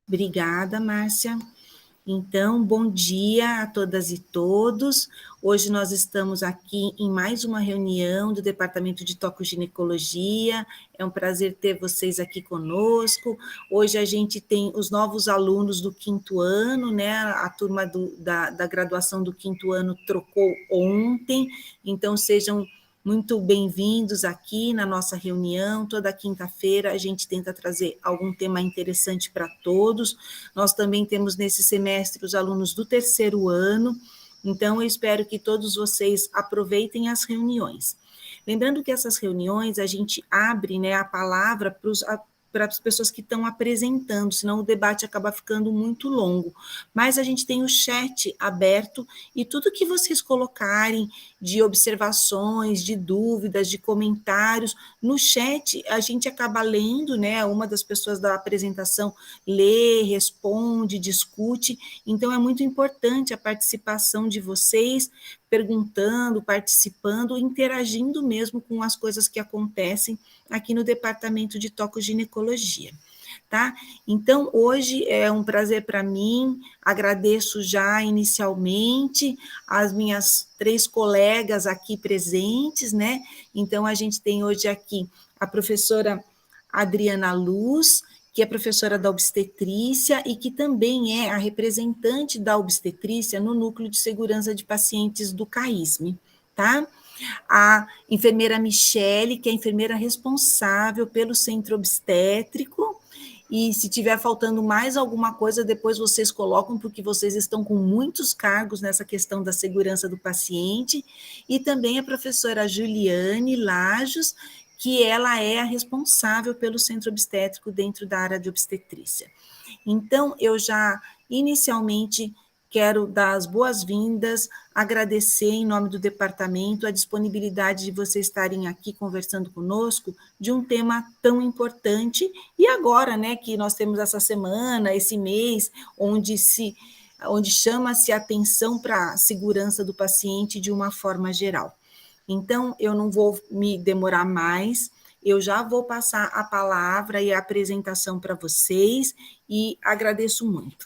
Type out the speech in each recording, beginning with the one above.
Obrigada, Márcia. Então, bom dia a todas e todos. Hoje nós estamos aqui em mais uma reunião do Departamento de Tocoginecologia. É um prazer ter vocês aqui conosco. Hoje a gente tem os novos alunos do 5º ano, né? A turma da graduação do 5º ano trocou ontem, então sejam muito bem-vindos aqui na nossa reunião. Toda quinta-feira a gente tenta trazer algum tema interessante para todos. Nós também temos nesse semestre os alunos do 3º ano, então eu espero que todos vocês aproveitem as reuniões. Lembrando que essas reuniões a gente abre, né, a palavra para as pessoas que estão apresentando, senão o debate acaba ficando muito longo. Mas a gente tem o chat aberto e tudo que vocês colocarem de observações, de dúvidas, de comentários, no chat a gente acaba lendo, né? Uma das pessoas da apresentação lê, responde, discute, então é muito importante a participação de vocês, perguntando, participando, interagindo mesmo com as coisas que acontecem aqui no Departamento de Tocoginecologia. Tá? Então, hoje é um prazer para mim, agradeço já inicialmente as minhas 3 colegas aqui presentes, né? Então, a gente tem hoje aqui a professora Adriana Luz, que é professora da obstetrícia e que também é a representante da obstetrícia no Núcleo de Segurança de Pacientes do CAISM, tá? A enfermeira Michele, que é a enfermeira responsável pelo centro obstétrico, e se tiver faltando mais alguma coisa, depois vocês colocam, porque vocês estão com muitos cargos nessa questão da segurança do paciente, e também a professora Juliane Lajos, que ela é a responsável pelo centro obstétrico dentro da área de obstetrícia. Então, eu já inicialmente quero dar as boas-vindas, agradecer em nome do departamento a disponibilidade de vocês estarem aqui conversando conosco de um tema tão importante, e agora, né, que nós temos essa semana, esse mês, onde chama-se atenção para a segurança do paciente de uma forma geral. Então, eu não vou me demorar mais, eu já vou passar a palavra e a apresentação para vocês, e agradeço muito.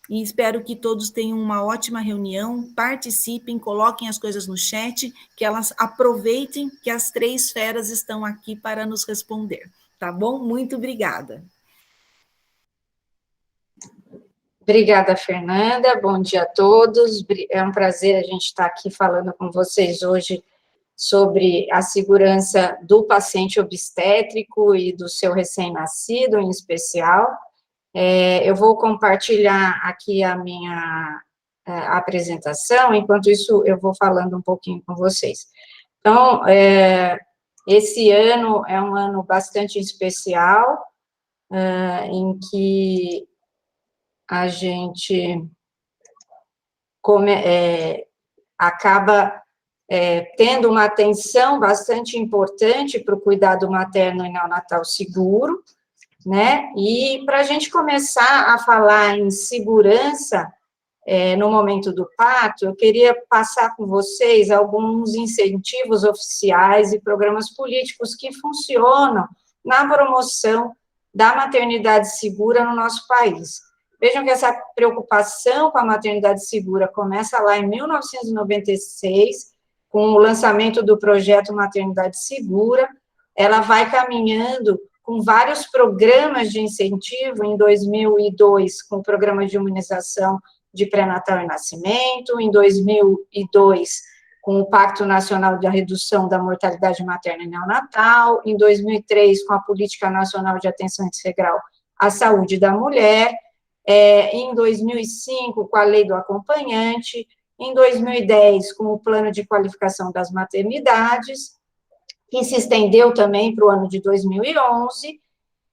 E espero que todos tenham uma ótima reunião, participem, coloquem as coisas no chat, que elas aproveitem que as 3 feras estão aqui para nos responder, tá bom? Muito obrigada. Obrigada, Fernanda, bom dia a todos, é um prazer a gente estar aqui falando com vocês hoje sobre a segurança do paciente obstétrico e do seu recém-nascido, em especial. Eu vou compartilhar aqui a minha apresentação, enquanto isso eu vou falando um pouquinho com vocês. Então, esse ano é um ano bastante especial, em que a gente acaba tendo uma atenção bastante importante para o cuidado materno e neonatal seguro, né? E para a gente começar a falar em segurança no momento do parto, eu queria passar com vocês alguns incentivos oficiais e programas políticos que funcionam na promoção da maternidade segura no nosso país. Vejam que essa preocupação com a maternidade segura começa lá em 1996, com o lançamento do projeto Maternidade Segura. Ela vai caminhando com vários programas de incentivo, em 2002, com o programa de imunização de pré-natal e nascimento, em 2002, com o Pacto Nacional de Redução da Mortalidade Materna e Neonatal, em 2003, com a Política Nacional de Atenção Integral à Saúde da Mulher, em 2005, com a Lei do Acompanhante, em 2010, com o Plano de Qualificação das Maternidades, que se estendeu também para o ano de 2011,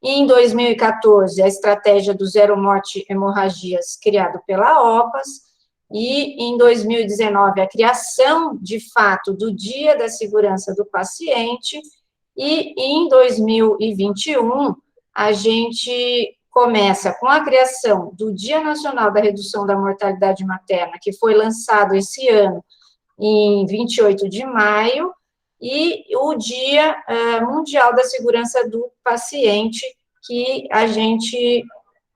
e em 2014, a estratégia do Zero Morte Hemorragias, criado pela OPAS, e em 2019, a criação, de fato, do Dia da Segurança do Paciente, e em 2021, a gente começa com a criação do Dia Nacional da Redução da Mortalidade Materna, que foi lançado esse ano, em 28 de maio, e o Dia Mundial da Segurança do Paciente, que a gente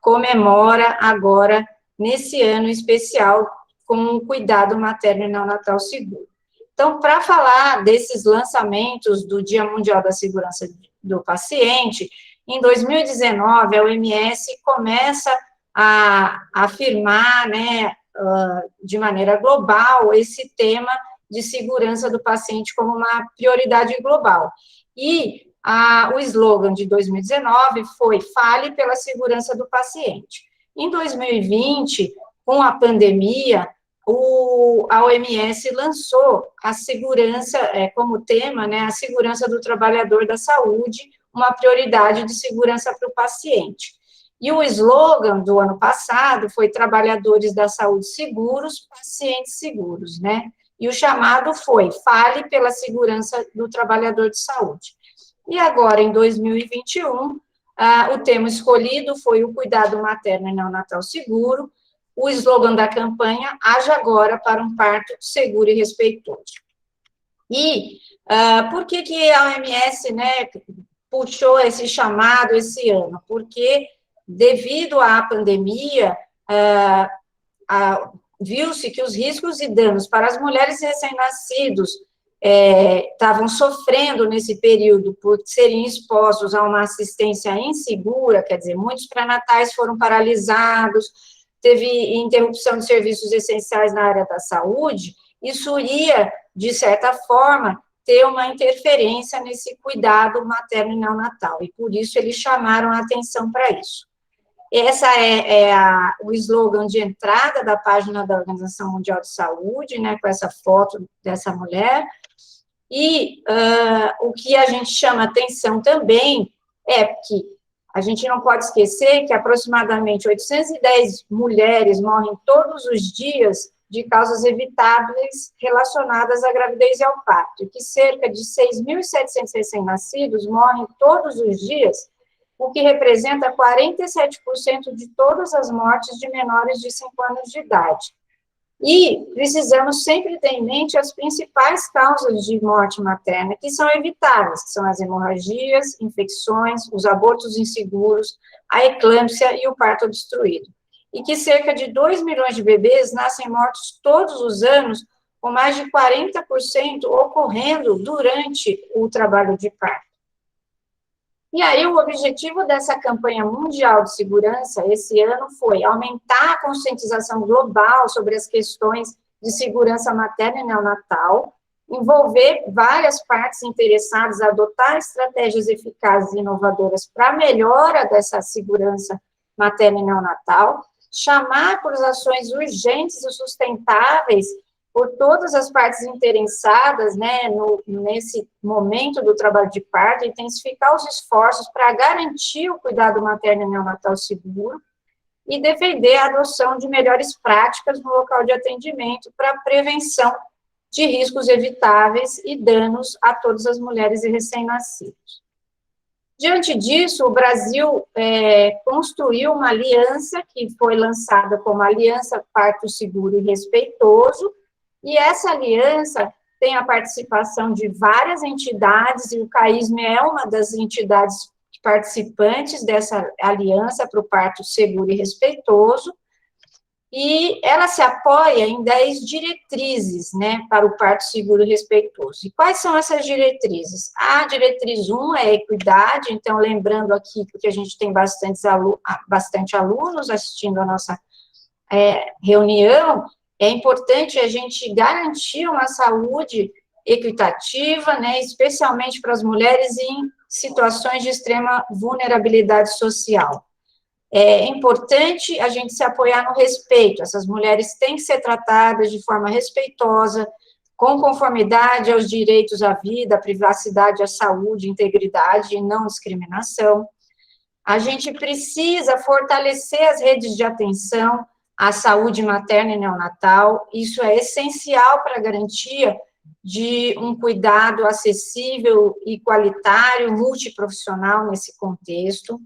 comemora agora, nesse ano especial, com o cuidado materno e neonatal seguro. Então, para falar desses lançamentos do Dia Mundial da Segurança do Paciente, em 2019, a OMS começa a afirmar, né, de maneira global, esse tema de segurança do paciente como uma prioridade global. E o slogan de 2019 foi "Fale pela segurança do paciente". Em 2020, com a pandemia, a OMS lançou a segurança, como tema, né, a segurança do trabalhador da saúde, uma prioridade de segurança para o paciente. E o slogan do ano passado foi "Trabalhadores da saúde seguros, pacientes seguros", né? E o chamado foi "Fale pela segurança do trabalhador de saúde". E agora, em 2021, o tema escolhido foi o cuidado materno e neonatal seguro. O slogan da campanha: "Haja agora para um parto seguro e respeitoso". E por que a OMS, né, puxou esse chamado esse ano? Porque, devido à pandemia, viu-se que os riscos e danos para as mulheres recém-nascidos estavam sofrendo nesse período por serem expostos a uma assistência insegura, quer dizer, muitos pré-natais foram paralisados, teve interrupção de serviços essenciais na área da saúde. Isso ia, de certa forma, ter uma interferência nesse cuidado materno e neonatal, e por isso eles chamaram a atenção para isso. Essa é o slogan de entrada da página da Organização Mundial de Saúde, né, com essa foto dessa mulher. E o que a gente chama atenção também é que a gente não pode esquecer que aproximadamente 810 mulheres morrem todos os dias de causas evitáveis relacionadas à gravidez e ao parto, e que cerca de 6.700 recém-nascidos morrem todos os dias, o que representa 47% de todas as mortes de menores de 5 anos de idade. E precisamos sempre ter em mente as principais causas de morte materna, que são evitáveis, que são as hemorragias, infecções, os abortos inseguros, a eclâmpsia e o parto obstruído. E que cerca de 2 milhões de bebês nascem mortos todos os anos, com mais de 40% ocorrendo durante o trabalho de parto. E aí, o objetivo dessa campanha mundial de segurança esse ano foi aumentar a conscientização global sobre as questões de segurança materna e neonatal, envolver várias partes interessadas a adotar estratégias eficazes e inovadoras para a melhora dessa segurança materna e neonatal, chamar por ações urgentes e sustentáveis por todas as partes interessadas, né, nesse momento do trabalho de parto, intensificar os esforços para garantir o cuidado materno e neonatal seguro e defender a adoção de melhores práticas no local de atendimento para a prevenção de riscos evitáveis e danos a todas as mulheres e recém-nascidos. Diante disso, o Brasil construiu uma aliança que foi lançada como Aliança Parto Seguro e Respeitoso, e essa aliança tem a participação de várias entidades, e o CAISM é uma das entidades participantes dessa aliança para o parto seguro e respeitoso, e ela se apoia em 10 diretrizes, né, para o parto seguro e respeitoso. E quais são essas diretrizes? A diretriz 1 é a equidade, então, lembrando aqui, porque a gente tem bastante alunos assistindo a nossa reunião, é importante a gente garantir uma saúde equitativa, né, especialmente para as mulheres em situações de extrema vulnerabilidade social. É importante a gente se apoiar no respeito, essas mulheres têm que ser tratadas de forma respeitosa, com conformidade aos direitos à vida, à privacidade, à saúde, integridade e não discriminação. A gente precisa fortalecer as redes de atenção à saúde materna e neonatal, isso é essencial para a garantia de um cuidado acessível e qualitário, multiprofissional nesse contexto.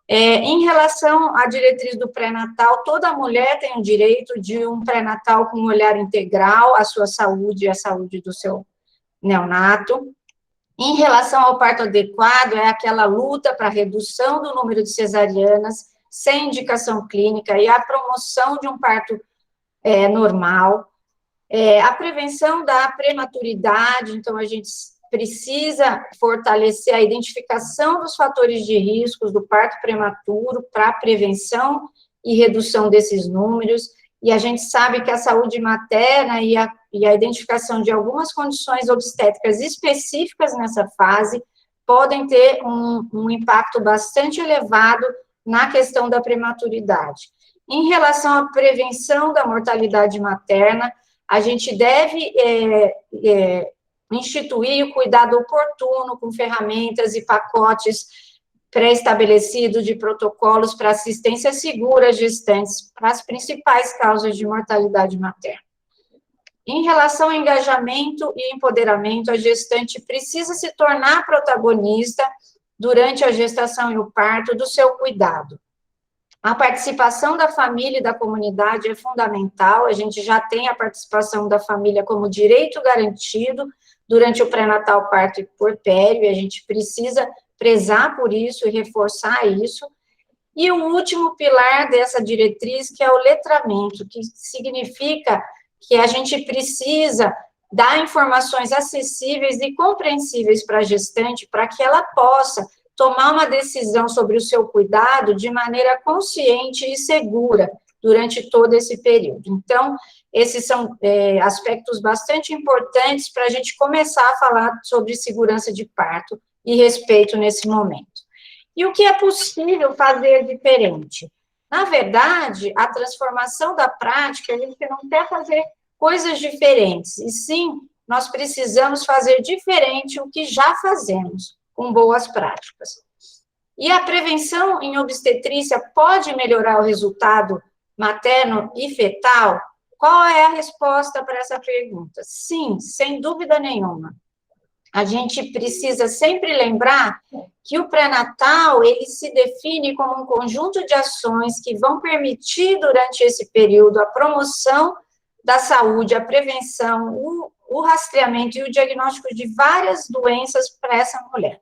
Em relação à diretriz do pré-natal, toda mulher tem o direito de um pré-natal com um olhar integral à sua saúde e à saúde do seu neonato. Em relação ao parto adequado, é aquela luta para a redução do número de cesarianas, sem indicação clínica e a promoção de um parto normal, a prevenção da prematuridade, então a gente precisa fortalecer a identificação dos fatores de riscos do parto prematuro para prevenção e redução desses números, e a gente sabe que a saúde materna e a identificação de algumas condições obstétricas específicas nessa fase podem ter um impacto bastante elevado na questão da prematuridade. Em relação à prevenção da mortalidade materna, a gente deve instituir o cuidado oportuno com ferramentas e pacotes pré-estabelecidos de protocolos para assistência segura às gestantes para as principais causas de mortalidade materna. Em relação ao engajamento e empoderamento, a gestante precisa se tornar protagonista durante a gestação e o parto do seu cuidado. A participação da família e da comunidade é fundamental, a gente já tem a participação da família como direito garantido durante o pré-natal, parto e puerpério, e a gente precisa prezar por isso e reforçar isso. E o último pilar dessa diretriz, que é o letramento, que significa que a gente precisa dar informações acessíveis e compreensíveis para a gestante, para que ela possa tomar uma decisão sobre o seu cuidado de maneira consciente e segura durante todo esse período. Então, esses são aspectos bastante importantes para a gente começar a falar sobre segurança de parto e respeito nesse momento. E o que é possível fazer diferente? Na verdade, a transformação da prática, a gente não quer fazer coisas diferentes, e sim, nós precisamos fazer diferente o que já fazemos, com boas práticas. E a prevenção em obstetrícia pode melhorar o resultado materno e fetal? Qual é a resposta para essa pergunta? Sim, sem dúvida nenhuma. A gente precisa sempre lembrar que o pré-natal, ele se define como um conjunto de ações que vão permitir, durante esse período, a promoção da saúde, a prevenção, o rastreamento e o diagnóstico de várias doenças para essa mulher.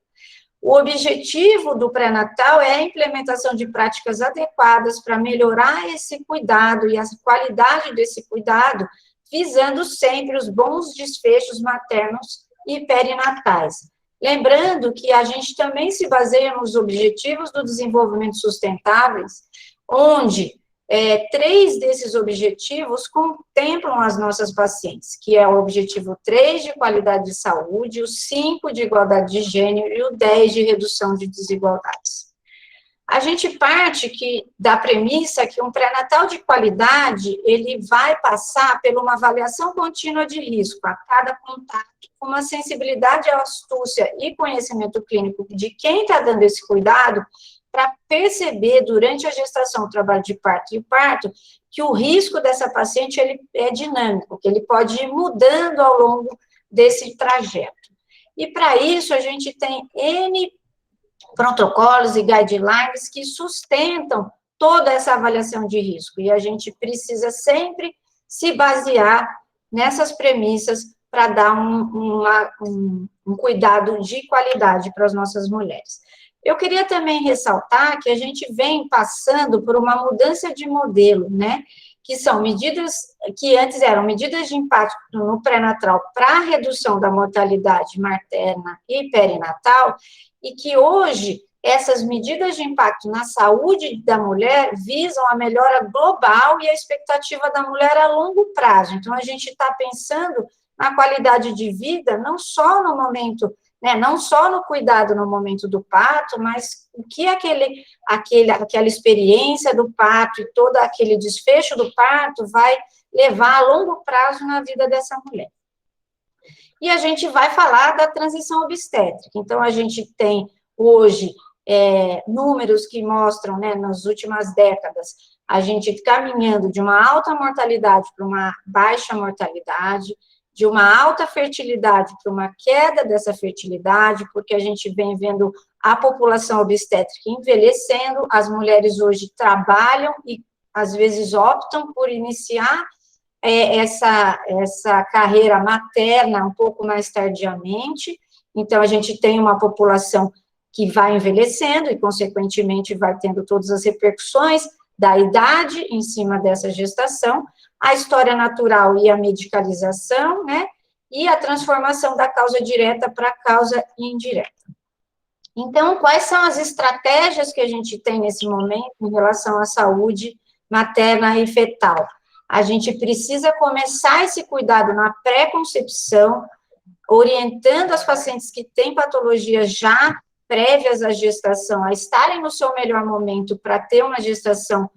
O objetivo do pré-natal é a implementação de práticas adequadas para melhorar esse cuidado e a qualidade desse cuidado, visando sempre os bons desfechos maternos e perinatais. Lembrando que a gente também se baseia nos objetivos do desenvolvimento sustentáveis, onde 3 desses objetivos contemplam as nossas pacientes, que é o objetivo 3 de qualidade de saúde, o 5 de igualdade de gênero e o 10 de redução de desigualdades. A gente parte da premissa que um pré-natal de qualidade, ele vai passar por uma avaliação contínua de risco a cada contato, com uma sensibilidade, astúcia e conhecimento clínico de quem está dando esse cuidado, para perceber durante a gestação, o trabalho de parto e o parto, que o risco dessa paciente ele é dinâmico, que ele pode ir mudando ao longo desse trajeto. E para isso a gente tem N protocolos e guidelines que sustentam toda essa avaliação de risco, e a gente precisa sempre se basear nessas premissas para dar um cuidado de qualidade para as nossas mulheres. Eu queria também ressaltar que a gente vem passando por uma mudança de modelo, né? Que são medidas que antes eram medidas de impacto no pré-natal para a redução da mortalidade materna e perinatal, e que hoje essas medidas de impacto na saúde da mulher visam a melhora global e a expectativa da mulher a longo prazo. Então, a gente está pensando na qualidade de vida, não só no momento, né, não só no cuidado no momento do parto, mas o que aquela experiência do parto e todo aquele desfecho do parto vai levar a longo prazo na vida dessa mulher. E a gente vai falar da transição obstétrica. Então, a gente tem hoje números que mostram, né, nas últimas décadas, a gente caminhando de uma alta mortalidade para uma baixa mortalidade, de uma alta fertilidade para uma queda dessa fertilidade, porque a gente vem vendo a população obstétrica envelhecendo, as mulheres hoje trabalham e, às vezes, optam por iniciar essa carreira materna um pouco mais tardiamente, então a gente tem uma população que vai envelhecendo e, consequentemente, vai tendo todas as repercussões da idade em cima dessa gestação, a história natural e a medicalização, né, e a transformação da causa direta para a causa indireta. Então, quais são as estratégias que a gente tem nesse momento em relação à saúde materna e fetal? A gente precisa começar esse cuidado na pré-concepção, orientando as pacientes que têm patologias já prévias à gestação a estarem no seu melhor momento para ter uma gestação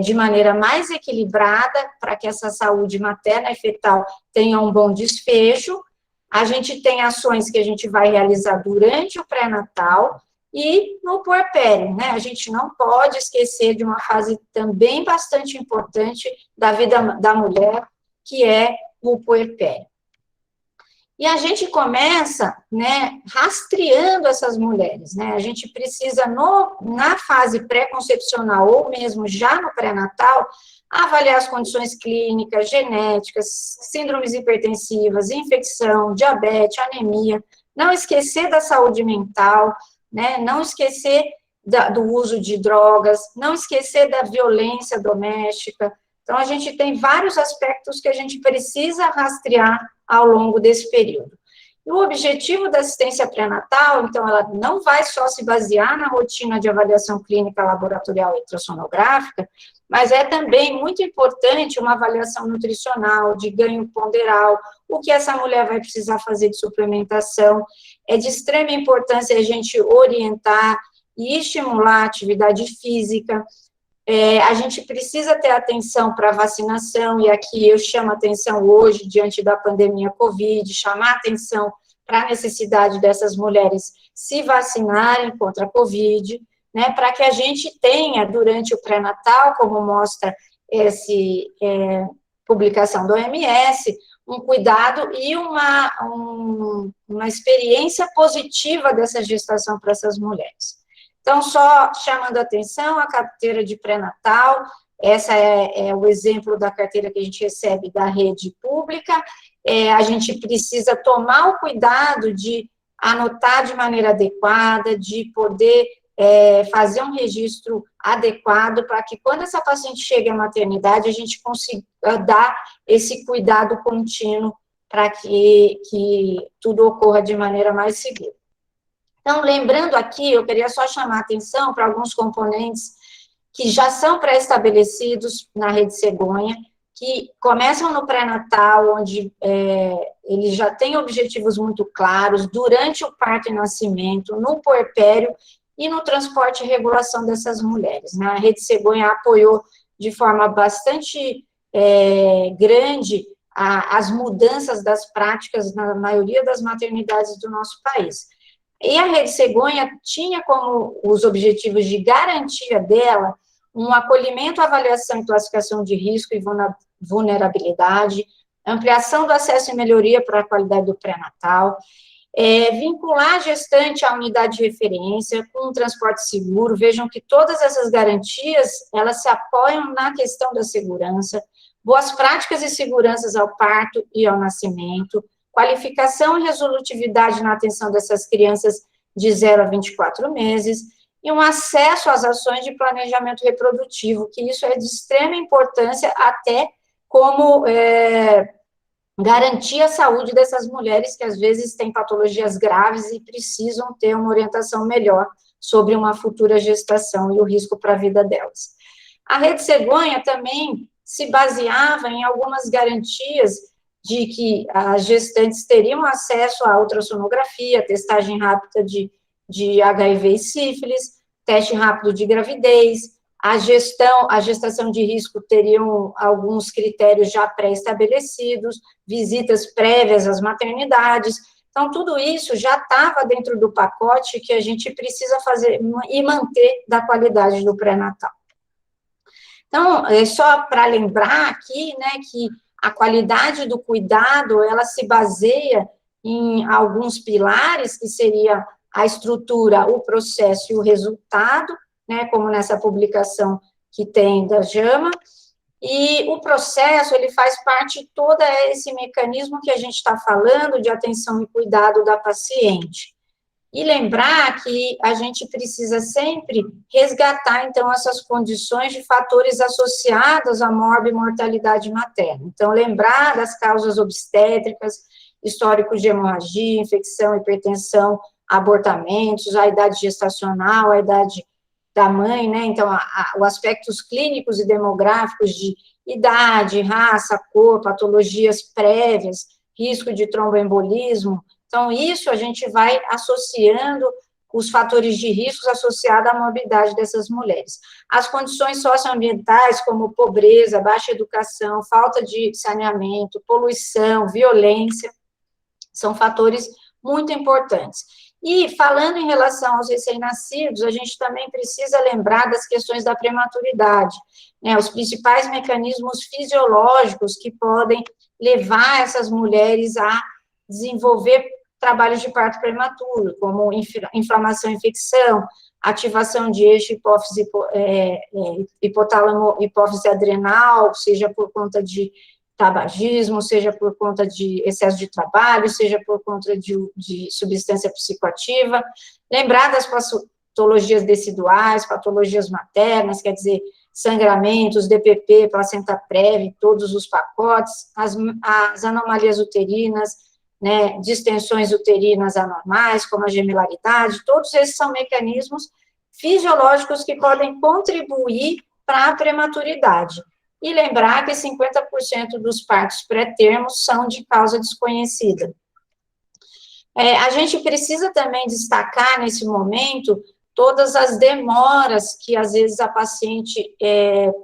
de maneira mais equilibrada, para que essa saúde materna e fetal tenha um bom desfecho. A gente tem ações que a gente vai realizar durante o pré-natal e no puerpério, né? A gente não pode esquecer de uma fase também bastante importante da vida da mulher, que é o puerpério. E a gente começa, né, rastreando essas mulheres, né? A gente precisa, na fase pré-concepcional ou mesmo já no pré-natal, avaliar as condições clínicas, genéticas, síndromes hipertensivas, infecção, diabetes, anemia, não esquecer da saúde mental, né? Não esquecer do uso de drogas, não esquecer da violência doméstica. Então, a gente tem vários aspectos que a gente precisa rastrear ao longo desse período. E o objetivo da assistência pré-natal, então, ela não vai só se basear na rotina de avaliação clínica laboratorial e ultrassonográfica, mas é também muito importante uma avaliação nutricional, de ganho ponderal, o que essa mulher vai precisar fazer de suplementação. É de extrema importância a gente orientar e estimular a atividade física. A gente precisa ter atenção para a vacinação, e aqui eu chamo a atenção hoje, diante da pandemia Covid, chamar a atenção para a necessidade dessas mulheres se vacinarem contra a Covid, né, para que a gente tenha, durante o pré-natal, como mostra essa publicação do OMS, um cuidado e uma experiência positiva dessa gestação para essas mulheres. Então, só chamando a atenção, a carteira de pré-natal, essa é o exemplo da carteira que a gente recebe da rede pública. A gente precisa tomar o cuidado de anotar de maneira adequada, de poder fazer um registro adequado para que, quando essa paciente chegue à maternidade, a gente consiga dar esse cuidado contínuo para que tudo ocorra de maneira mais segura. Então, lembrando aqui, eu queria só chamar a atenção para alguns componentes que já são pré-estabelecidos na Rede Cegonha, que começam no pré-natal, onde eles já têm objetivos muito claros, durante o parto e nascimento, no puerpério e no transporte e regulação dessas mulheres, né? A Rede Cegonha apoiou de forma bastante grande as mudanças das práticas na maioria das maternidades do nosso país. E a Rede Cegonha tinha como os objetivos de garantia dela um acolhimento, avaliação e classificação de risco e vulnerabilidade, ampliação do acesso e melhoria para a qualidade do pré-natal, vincular a gestante à unidade de referência com um transporte seguro. Vejam que todas essas garantias, elas se apoiam na questão da segurança, boas práticas e seguranças ao parto e ao nascimento, qualificação e resolutividade na atenção dessas crianças de 0 a 24 meses, e um acesso às ações de planejamento reprodutivo, que isso é de extrema importância, até como garantir a saúde dessas mulheres que, às vezes, têm patologias graves e precisam ter uma orientação melhor sobre uma futura gestação e o risco para a vida delas. A Rede Cegonha também se baseava em algumas garantias de que as gestantes teriam acesso à ultrassonografia, testagem rápida de HIV e sífilis, teste rápido de gravidez, a gestação de risco teriam alguns critérios já pré-estabelecidos, visitas prévias às maternidades. Então, tudo isso já estava dentro do pacote que a gente precisa fazer e manter da qualidade do pré-natal. Então, só para lembrar aqui, né, que a qualidade do cuidado, ela se baseia em alguns pilares, que seria a estrutura, o processo e o resultado, né, como nessa publicação que tem da JAMA, e o processo, ele faz parte de todo esse mecanismo que a gente está falando de atenção e cuidado da paciente. E lembrar que a gente precisa sempre resgatar, então, essas condições de fatores associados à morbimortalidade materna. Então, lembrar das causas obstétricas, histórico de hemorragia, infecção, hipertensão, abortamentos, a idade gestacional, a idade da mãe, né? Então, os aspectos clínicos e demográficos de idade, raça, cor, patologias prévias, risco de tromboembolismo. Então, isso a gente vai associando os fatores de riscos associados à morbidade dessas mulheres. As condições socioambientais, como pobreza, baixa educação, falta de saneamento, poluição, violência, são fatores muito importantes. E, falando em relação aos recém-nascidos, a gente também precisa lembrar das questões da prematuridade, né, os principais mecanismos fisiológicos que podem levar essas mulheres a desenvolver trabalhos de parto prematuro, como inflamação e infecção, ativação de eixo hipófise, hipotálamo, hipófise adrenal, seja por conta de tabagismo, seja por conta de excesso de trabalho, seja por conta de substância psicoativa. Lembrar das patologias deciduais, patologias maternas, quer dizer, sangramentos, DPP, placenta prévia, todos os pacotes, as anomalias uterinas, né, distensões uterinas anormais, como a gemelaridade, todos esses são mecanismos fisiológicos que podem contribuir para a prematuridade. E lembrar que 50% dos partos pré-termos são de causa desconhecida. A gente precisa também destacar, nesse momento, todas as demoras que, às vezes, a paciente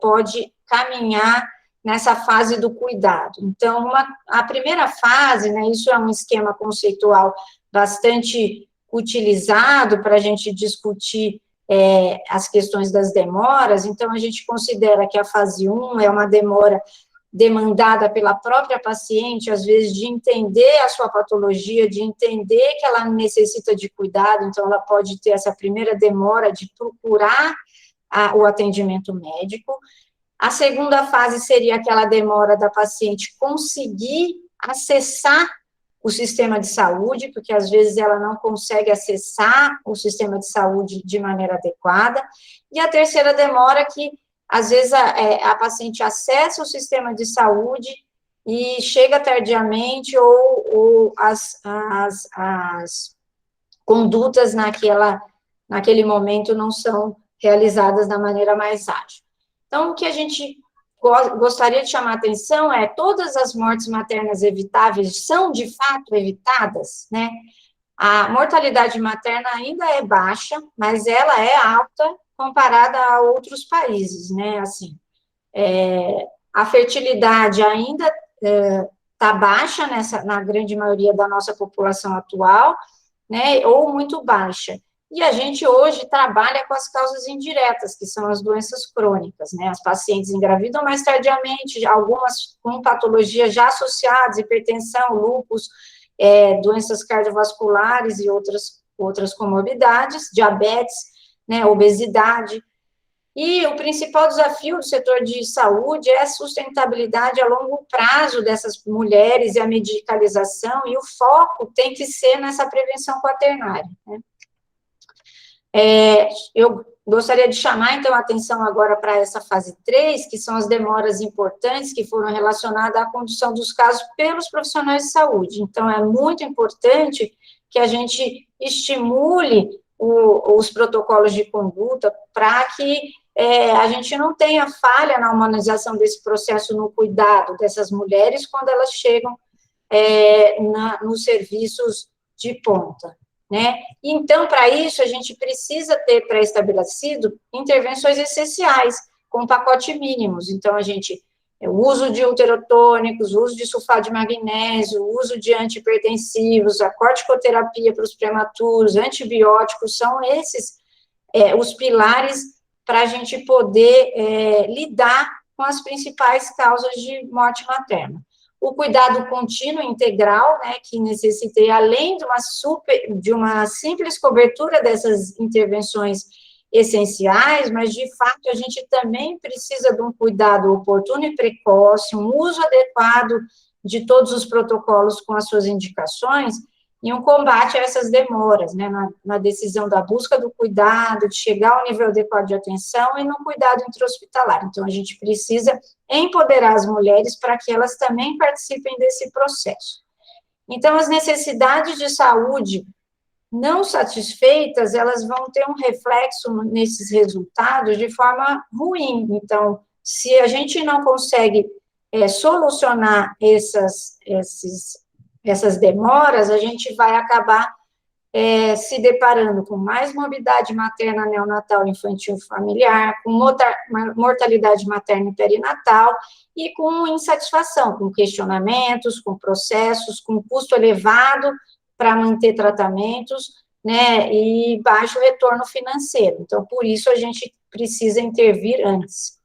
pode caminhar nessa fase do cuidado. Então, a primeira fase, né, isso é um esquema conceitual bastante utilizado para a gente discutir as questões das demoras. Então, a gente considera que a fase 1 é uma demora demandada pela própria paciente, às vezes, de entender a sua patologia, de entender que ela necessita de cuidado, então, ela pode ter essa primeira demora de procurar o atendimento médico. A segunda fase seria aquela demora da paciente conseguir acessar o sistema de saúde, porque às vezes ela não consegue acessar o sistema de saúde de maneira adequada. E a terceira demora que, às vezes, a paciente acessa o sistema de saúde e chega tardiamente, ou as condutas naquele momento não são realizadas da maneira mais ágil. Então, o que a gente gostaria de chamar a atenção é todas as mortes maternas evitáveis são, de fato, evitadas, né? A mortalidade materna ainda é baixa, mas ela é alta comparada a outros países, né? Assim, a fertilidade ainda está baixa na grande maioria da nossa população atual, né? Ou muito baixa. E a gente hoje trabalha com as causas indiretas, que são as doenças crônicas, né? As pacientes engravidam mais tardiamente, algumas com patologias já associadas, hipertensão, lúpus, doenças cardiovasculares e outras comorbidades, diabetes, né, obesidade. E o principal desafio do setor de saúde é a sustentabilidade a longo prazo dessas mulheres e a medicalização, e o foco tem que ser nessa prevenção quaternária, né? Eu gostaria de chamar, então, a atenção agora para essa fase 3, que são as demoras importantes que foram relacionadas à condução dos casos pelos profissionais de saúde. Então, é muito importante que a gente estimule os protocolos de conduta para que a gente não tenha falha na humanização desse processo no cuidado dessas mulheres quando elas chegam nos serviços de ponta, né? Então, para isso, a gente precisa ter pré-estabelecido intervenções essenciais, com pacote mínimos. Então, o uso de uterotônicos, o uso de sulfato de magnésio, o uso de antihipertensivos, a corticoterapia para os prematuros, antibióticos, são esses os pilares para a gente poder lidar com as principais causas de morte materna. O cuidado contínuo integral, né, que necessitei, além de uma simples cobertura dessas intervenções essenciais, mas, de fato, a gente também precisa de um cuidado oportuno e precoce, um uso adequado de todos os protocolos com as suas indicações, e um combate a essas demoras, né, na decisão da busca do cuidado, de chegar ao nível adequado de atenção e no cuidado intra-hospitalar. Então, a gente precisa empoderar as mulheres para que elas também participem desse processo. Então, as necessidades de saúde não satisfeitas, elas vão ter um reflexo nesses resultados de forma ruim. Então, se a gente não consegue solucionar essas demoras, a gente vai acabar se deparando com mais morbidade materna, neonatal, infantil e familiar, com mortalidade materna e perinatal, e com insatisfação, com questionamentos, com processos, com custo elevado para manter tratamentos, né, e baixo retorno financeiro. Então, por isso, a gente precisa intervir antes.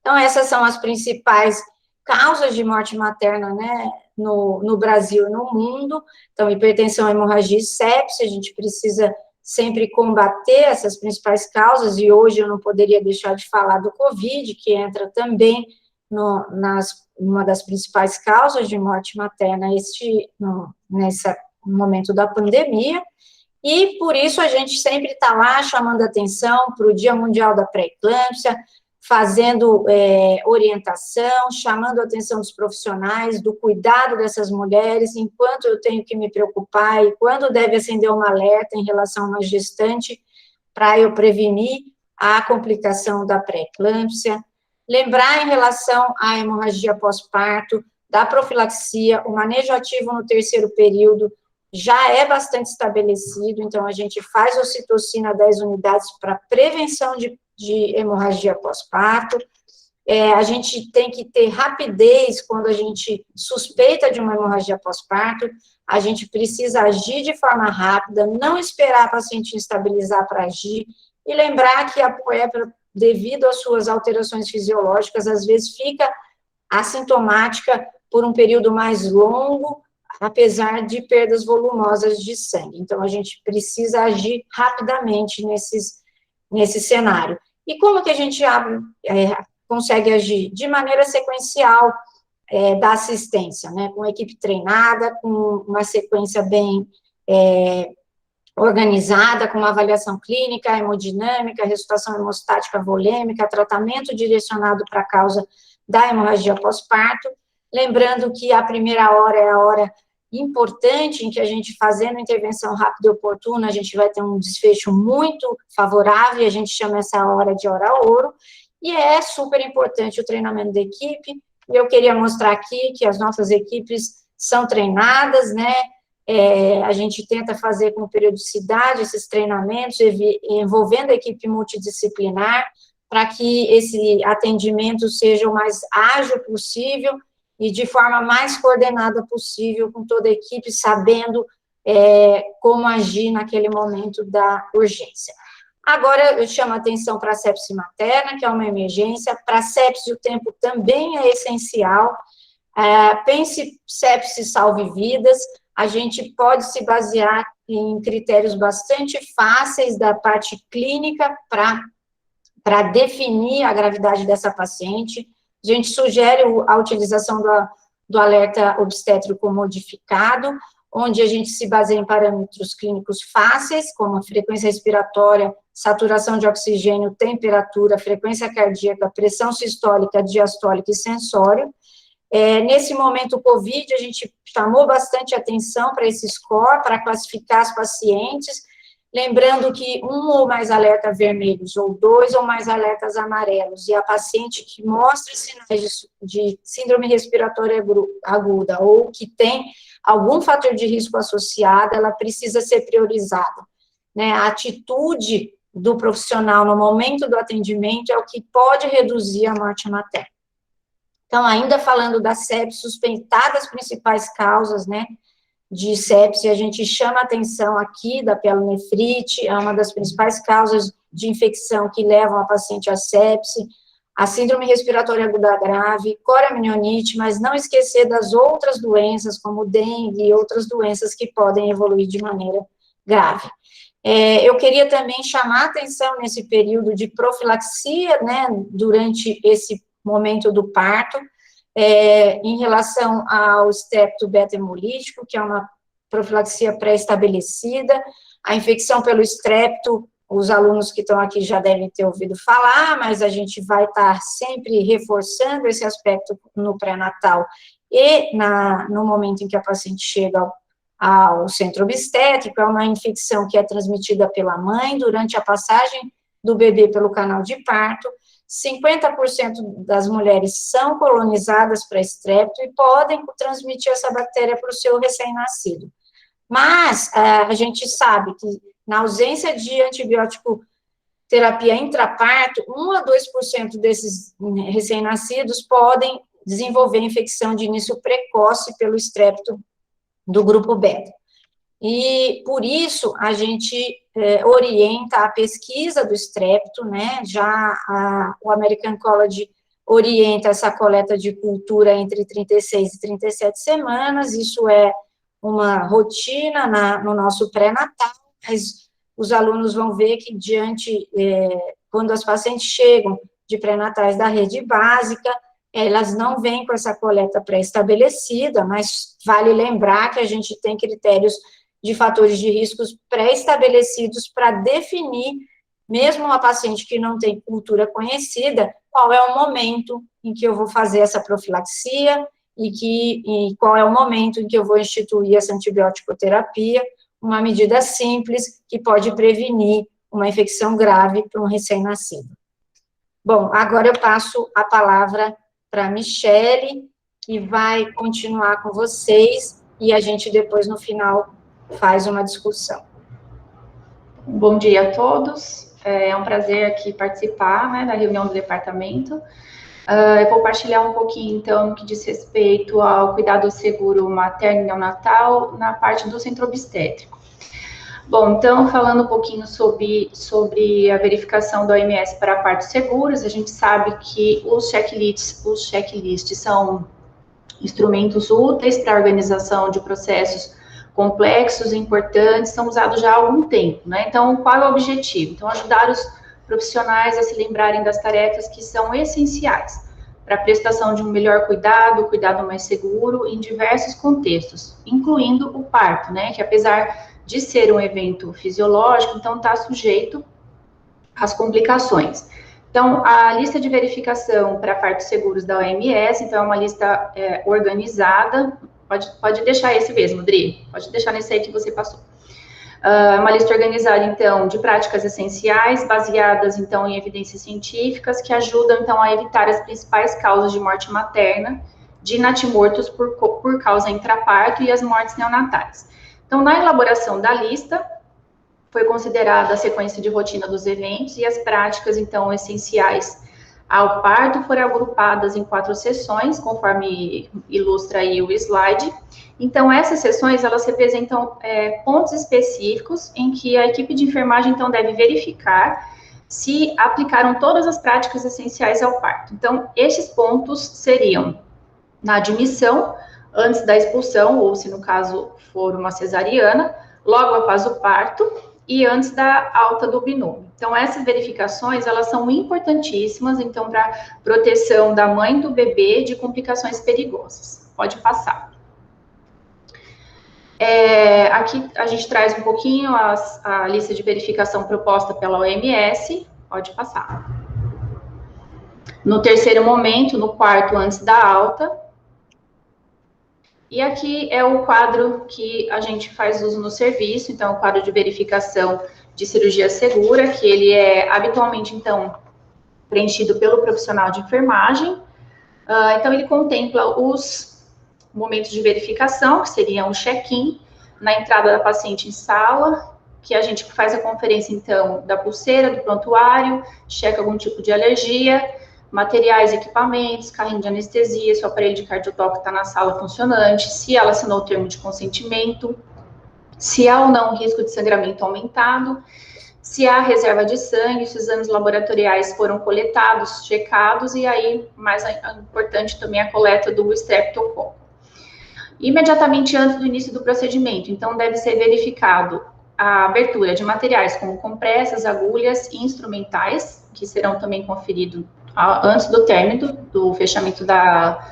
Então, essas são as principais causas de morte materna, né, no Brasil e no mundo. Então, hipertensão, hemorragia e sepse, a gente precisa sempre combater essas principais causas, e hoje eu não poderia deixar de falar do Covid, que entra também uma das principais causas de morte materna nesse momento da pandemia, e por isso a gente sempre está lá chamando atenção para o Dia Mundial da Pré-Eclâmpsia, fazendo orientação, chamando a atenção dos profissionais, do cuidado dessas mulheres, enquanto eu tenho que me preocupar e quando deve acender um alerta em relação a uma gestante, para eu prevenir a complicação da pré-eclâmpsia. Lembrar em relação à hemorragia pós-parto, da profilaxia, o manejo ativo no terceiro período já é bastante estabelecido, então a gente faz ocitocina 10 unidades para prevenção de hemorragia pós-parto. A gente tem que ter rapidez quando a gente suspeita de uma hemorragia pós-parto, a gente precisa agir de forma rápida, não esperar a paciente estabilizar para agir, e lembrar que a puérpera, devido às suas alterações fisiológicas, às vezes fica assintomática por um período mais longo, apesar de perdas volumosas de sangue. Então, a gente precisa agir rapidamente nesse cenário. E como que a gente consegue agir? De maneira sequencial da assistência, né? Com equipe treinada, com uma sequência bem organizada, com uma avaliação clínica, hemodinâmica, ressuscitação hemostática volêmica, tratamento direcionado para a causa da hemorragia pós-parto. Lembrando que a primeira hora é a hora importante em que a gente, fazendo intervenção rápida e oportuna, a gente vai ter um desfecho muito favorável, e a gente chama essa hora de hora ouro, e é super importante o treinamento da equipe, e eu queria mostrar aqui que as nossas equipes são treinadas, né, a gente tenta fazer com periodicidade esses treinamentos, envolvendo a equipe multidisciplinar, para que esse atendimento seja o mais ágil possível, e de forma mais coordenada possível, com toda a equipe sabendo como agir naquele momento da urgência. Agora, eu chamo a atenção para a sepse materna, que é uma emergência. Para a sepse, o tempo também é essencial. Pense sepse salve vidas. A gente pode se basear em critérios bastante fáceis da parte clínica para definir a gravidade dessa paciente. A gente sugere a utilização do alerta obstétrico modificado, onde a gente se baseia em parâmetros clínicos fáceis, como a frequência respiratória, saturação de oxigênio, temperatura, frequência cardíaca, pressão sistólica, diastólica e sensório. Nesse momento, o COVID, a gente chamou bastante atenção para esse score, para classificar as pacientes, lembrando que um ou mais alertas vermelhos, ou 2 ou mais alertas amarelos, e a paciente que mostra sinais de síndrome respiratória aguda, ou que tem algum fator de risco associado, ela precisa ser priorizada, né? A atitude do profissional no momento do atendimento é o que pode reduzir a morte materna. Então, ainda falando da sepse, suspeitar das principais causas, né, de sepse, a gente chama a atenção aqui da pielonefrite, é uma das principais causas de infecção que levam a paciente a sepse, a síndrome respiratória aguda grave, coriamnionites, mas não esquecer das outras doenças, como dengue e outras doenças que podem evoluir de maneira grave. Eu queria também chamar a atenção nesse período de profilaxia, né, durante esse momento do parto, em relação ao estrepto beta-hemolítico, que é uma profilaxia pré-estabelecida. A infecção pelo estrepto, os alunos que estão aqui já devem ter ouvido falar, mas a gente vai estar sempre reforçando esse aspecto no pré-natal e no momento em que a paciente chega ao centro obstétrico. É uma infecção que é transmitida pela mãe durante a passagem do bebê pelo canal de parto. 50% das mulheres são colonizadas para estrepto e podem transmitir essa bactéria para o seu recém-nascido. Mas a gente sabe que na ausência de antibiótico terapia intraparto, 1 a 2% desses recém-nascidos podem desenvolver infecção de início precoce pelo estrepto do grupo beta. E, por isso, a gente orienta a pesquisa do estrepto, né, o American College orienta essa coleta de cultura entre 36 e 37 semanas, isso é uma rotina no nosso pré-natal, mas os alunos vão ver que quando as pacientes chegam de pré-natais da rede básica, elas não vêm com essa coleta pré-estabelecida, mas vale lembrar que a gente tem critérios de fatores de riscos pré-estabelecidos para definir, mesmo uma paciente que não tem cultura conhecida, qual é o momento em que eu vou fazer essa profilaxia e qual é o momento em que eu vou instituir essa antibiótico-terapia, uma medida simples que pode prevenir uma infecção grave para um recém-nascido. Bom, agora eu passo a palavra para a Michele, que vai continuar com vocês, e a gente depois, no final, faz uma discussão. Bom dia a todos, é um prazer aqui participar, né, da reunião do departamento. Eu vou partilhar um pouquinho, então, no que diz respeito ao cuidado seguro materno e neonatal na parte do centro obstétrico. Bom, então, falando um pouquinho sobre a verificação da OMS para partos seguros, a gente sabe que os checklists são instrumentos úteis para a organização de processos complexos e importantes, são usados já há algum tempo, né? Então, qual é o objetivo? Então, ajudar os profissionais a se lembrarem das tarefas que são essenciais para a prestação de um melhor cuidado mais seguro em diversos contextos, incluindo o parto, né? Que apesar de ser um evento fisiológico, então está sujeito às complicações. Então, a lista de verificação para partos seguros da OMS, então é uma lista organizada, pode deixar esse mesmo, Dri, pode deixar nesse aí que você passou. Uma lista organizada, então, de práticas essenciais, baseadas, então, em evidências científicas, que ajudam, então, a evitar as principais causas de morte materna, de natimortos por causa intraparto e as mortes neonatais. Então, na elaboração da lista, foi considerada a sequência de rotina dos eventos e as práticas, então, essenciais ao parto foram agrupadas em 4 sessões, conforme ilustra aí o slide. Então, essas sessões, elas representam pontos específicos em que a equipe de enfermagem, então, deve verificar se aplicaram todas as práticas essenciais ao parto. Então, estes pontos seriam na admissão, antes da expulsão, ou se no caso for uma cesariana, logo após o parto e antes da alta do binômio. Então, essas verificações, elas são importantíssimas, então, para proteção da mãe e do bebê de complicações perigosas. Pode passar. Aqui a gente traz um pouquinho a lista de verificação proposta pela OMS. Pode passar. No terceiro momento, no quarto antes da alta. E aqui é o quadro que a gente faz uso no serviço, então, o quadro de verificação de cirurgia segura, que ele é habitualmente, então, preenchido pelo profissional de enfermagem. Então, ele contempla os momentos de verificação, que seriam o check-in, na entrada da paciente em sala, que a gente faz a conferência, então, da pulseira, do prontuário, checa algum tipo de alergia, materiais, equipamentos, carrinho de anestesia, se o aparelho de cardiotoque está na sala funcionante, se ela assinou o termo de consentimento, se há ou não risco de sangramento aumentado, se há reserva de sangue, se os exames laboratoriais foram coletados, checados, e aí, mais importante também, a coleta do estreptococo. Imediatamente antes do início do procedimento, então, deve ser verificado a abertura de materiais como compressas, agulhas e instrumentais, que serão também conferidos antes do término do fechamento da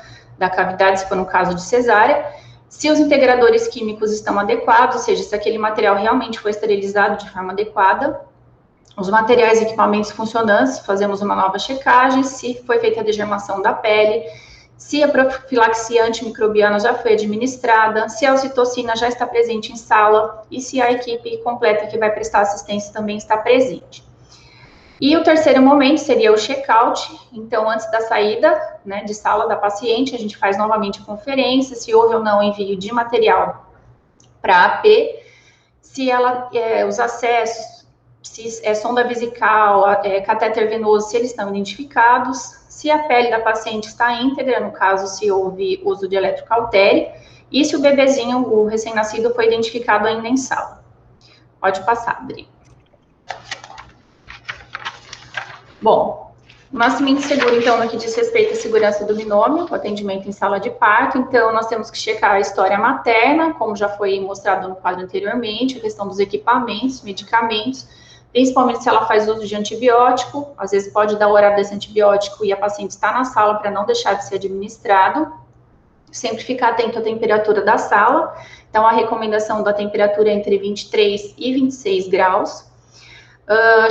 cavidade, se for no caso de cesárea, se os integradores químicos estão adequados, ou seja, se aquele material realmente foi esterilizado de forma adequada, os materiais e equipamentos funcionantes, fazemos uma nova checagem, se foi feita a degermação da pele, se a profilaxia antimicrobiana já foi administrada, se a ocitocina já está presente em sala e se a equipe completa que vai prestar assistência também está presente. E o terceiro momento seria o check-out. Então, antes da saída, né, de sala da paciente, a gente faz novamente a conferência, se houve ou não envio de material para a AP, se ela, os acessos, se é sonda vesical, catéter venoso, se eles estão identificados, se a pele da paciente está íntegra, no caso, se houve uso de eletrocautério, e se o bebezinho, o recém-nascido, foi identificado ainda em sala. Pode passar, Adri. Bom, o nascimento seguro, então, no que diz respeito à segurança do binômio, o atendimento em sala de parto, então, nós temos que checar a história materna, como já foi mostrado no quadro anteriormente, a questão dos equipamentos, medicamentos, principalmente se ela faz uso de antibiótico, às vezes pode dar o horário desse antibiótico e a paciente está na sala para não deixar de ser administrado, sempre ficar atento à temperatura da sala, então, a recomendação da temperatura é entre 23 e 26 graus,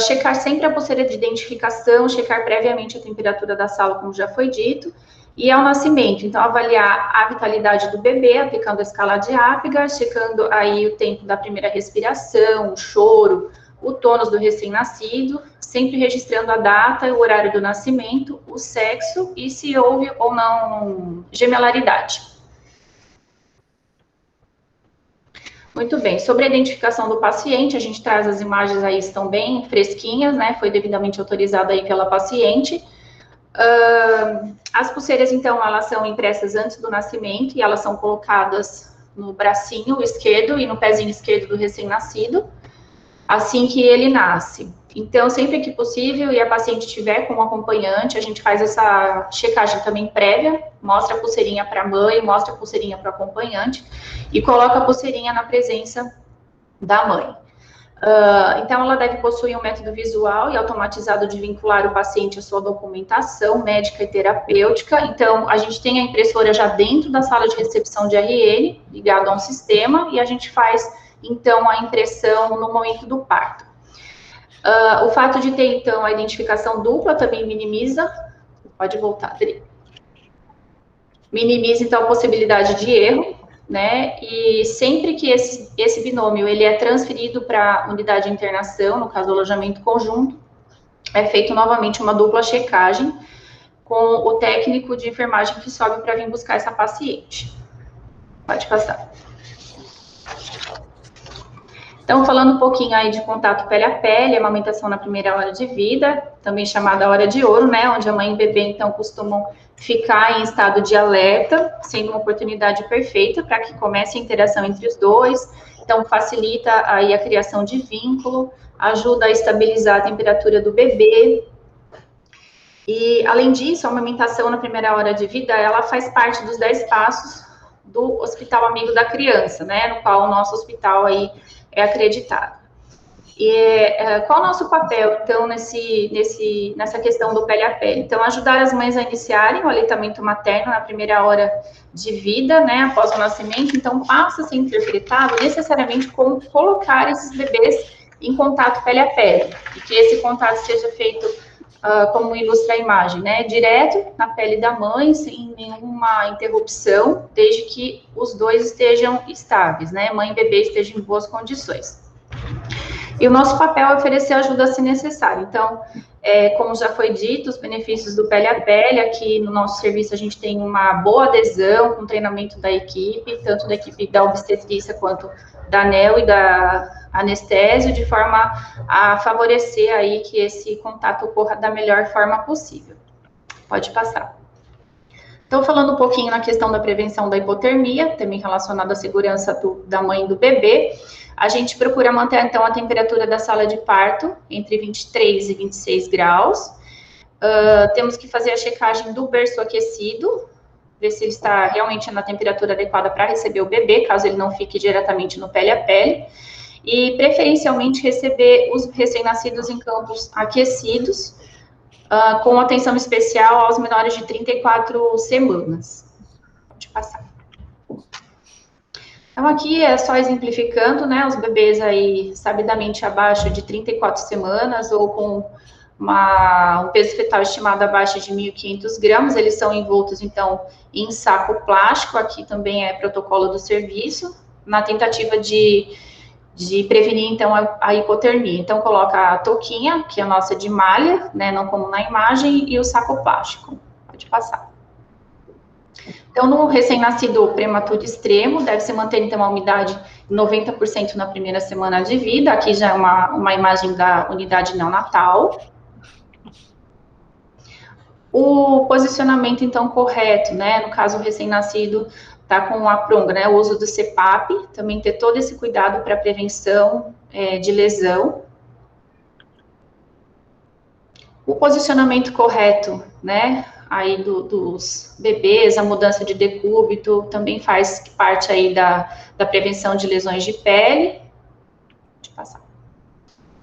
checar sempre a pulseira de identificação, checar previamente a temperatura da sala, como já foi dito, e ao nascimento, então, avaliar a vitalidade do bebê, aplicando a escala de Apgar, checando aí o tempo da primeira respiração, o choro, o tônus do recém-nascido, sempre registrando a data, o horário do nascimento, o sexo e se houve ou não gemelaridade. Muito bem, sobre a identificação do paciente, a gente traz as imagens aí, estão bem fresquinhas, né, foi devidamente autorizada aí pela paciente. As pulseiras, então, elas são impressas antes do nascimento e elas são colocadas no bracinho esquerdo e no pezinho esquerdo do recém-nascido, assim que ele nasce. Então, sempre que possível e a paciente estiver com um acompanhante, a gente faz essa checagem também prévia, mostra a pulseirinha para a mãe, mostra a pulseirinha para o acompanhante e coloca a pulseirinha na presença da mãe. Então, ela deve possuir um método visual e automatizado de vincular o paciente à sua documentação médica e terapêutica. Então, a gente tem a impressora já dentro da sala de recepção de RN, ligado a um sistema, e a gente faz, então, a impressão no momento do parto. O fato de ter, então, a identificação dupla também minimiza, pode voltar, Adri, minimiza, então, a possibilidade de erro, né, e sempre que esse binômio, ele é transferido para a unidade de internação, no caso do alojamento conjunto, é feito novamente uma dupla checagem com o técnico de enfermagem que sobe para vir buscar essa paciente. Pode passar. Então, falando um pouquinho aí de contato pele a pele, amamentação na primeira hora de vida, também chamada hora de ouro, né, onde a mãe e o bebê, então, costumam ficar em estado de alerta, sendo uma oportunidade perfeita para que comece a interação entre os dois, então, facilita aí a criação de vínculo, ajuda a estabilizar a temperatura do bebê, e, além disso, a amamentação na primeira hora de vida, ela faz parte dos 10 passos do Hospital Amigo da Criança, né, no qual o nosso hospital aí é acreditado. E qual o nosso papel, então, nessa questão do pele a pele? Então, ajudar as mães a iniciarem o aleitamento materno na primeira hora de vida, né, após o nascimento. Então, passa a ser interpretado necessariamente como colocar esses bebês em contato pele a pele, e que esse contato seja feito, como ilustra a imagem, né, direto na pele da mãe, sem nenhuma interrupção, desde que os dois estejam estáveis, né, mãe e bebê estejam em boas condições. E o nosso papel é oferecer ajuda se necessário. Então, como já foi dito, os benefícios do pele a pele, aqui no nosso serviço a gente tem uma boa adesão com treinamento da equipe, tanto da equipe da obstetrícia quanto da NEL e da anestésio, de forma a favorecer aí que esse contato ocorra da melhor forma possível. Pode passar. Então, falando um pouquinho na questão da prevenção da hipotermia, também relacionada à segurança da mãe e do bebê, a gente procura manter, então, a temperatura da sala de parto entre 23 e 26 graus. Temos que fazer a checagem do berço aquecido, ver se ele está realmente na temperatura adequada para receber o bebê, caso ele não fique diretamente no pele a pele. E, preferencialmente, receber os recém-nascidos em campos aquecidos, com atenção especial aos menores de 34 semanas. Pode passar. Então, aqui é só exemplificando, né, os bebês aí sabidamente abaixo de 34 semanas ou com um peso fetal estimado abaixo de 1.500 gramas, eles são envoltos, então, em saco plástico, aqui também é protocolo do serviço, na tentativa de prevenir, então, a hipotermia. Então, coloca a touquinha, que é a nossa de malha, né, não como na imagem, e o saco plástico. Pode passar. Então, no recém-nascido prematuro extremo, deve-se manter, então, a umidade 90% na primeira semana de vida. Aqui já é uma imagem da unidade neonatal. O posicionamento, então, correto, né? No caso, o recém-nascido tá com a pronga, né? O uso do CPAP, também ter todo esse cuidado para prevenção de lesão. O posicionamento correto, né? Aí dos bebês, a mudança de decúbito também faz parte aí da prevenção de lesões de pele. Pode passar.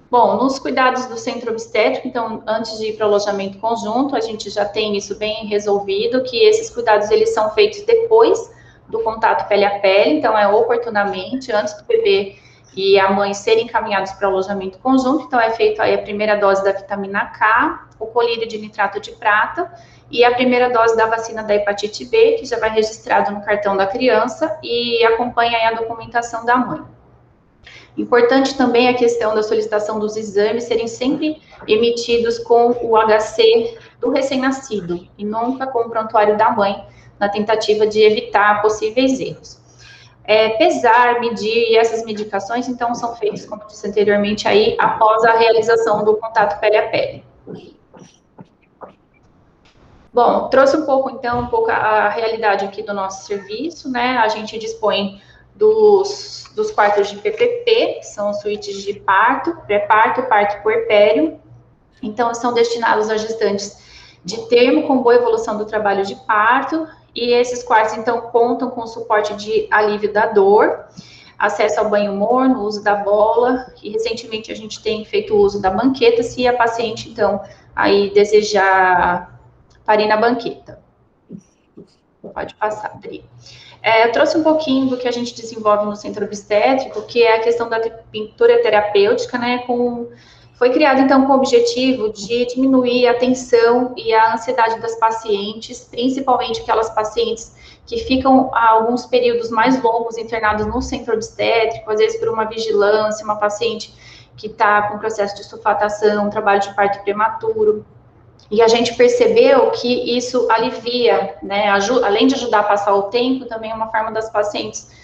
Bom, nos cuidados do centro obstétrico, então, antes de ir para o alojamento conjunto, a gente já tem isso bem resolvido, que esses cuidados, eles são feitos depois do contato pele a pele, então, é oportunamente, antes do bebê e a mãe serem encaminhados para o alojamento conjunto, então, é feito aí a primeira dose da vitamina K, o colírio de nitrato de prata, e a primeira dose da vacina da hepatite B, que já vai registrado no cartão da criança, e acompanha aí a documentação da mãe. Importante também a questão da solicitação dos exames serem sempre emitidos com o HC do recém-nascido, e nunca com o prontuário da mãe, na tentativa de evitar possíveis erros. Pesar, medir e essas medicações, então, são feitas, como eu disse anteriormente, aí, após a realização do contato pele a pele. Bom, trouxe um pouco a realidade aqui do nosso serviço, né? A gente dispõe dos quartos de PPP, que são suítes de parto, pré-parto, parto puerpério. Então, são destinados a gestantes de termo com boa evolução do trabalho de parto, e esses quartos, então, contam com suporte de alívio da dor, acesso ao banho morno, uso da bola, e recentemente a gente tem feito o uso da banqueta, se a paciente, então, aí desejar parir na banqueta. Pode passar, Dri. Eu trouxe um pouquinho do que a gente desenvolve no centro obstétrico, que é a questão da pintura terapêutica, né, foi criado, então, com o objetivo de diminuir a tensão e a ansiedade das pacientes, principalmente aquelas pacientes que ficam há alguns períodos mais longos internados no centro obstétrico, às vezes por uma vigilância, uma paciente que está com processo de sulfatação, trabalho de parto prematuro. E a gente percebeu que isso alivia, né, além de ajudar a passar o tempo, também é uma forma das pacientes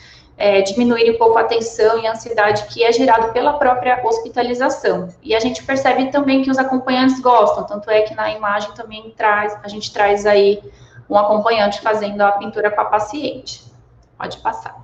diminuir um pouco a tensão e a ansiedade que é gerado pela própria hospitalização. E a gente percebe também que os acompanhantes gostam, tanto é que na imagem também a gente traz aí um acompanhante fazendo a pintura com a paciente. Pode passar.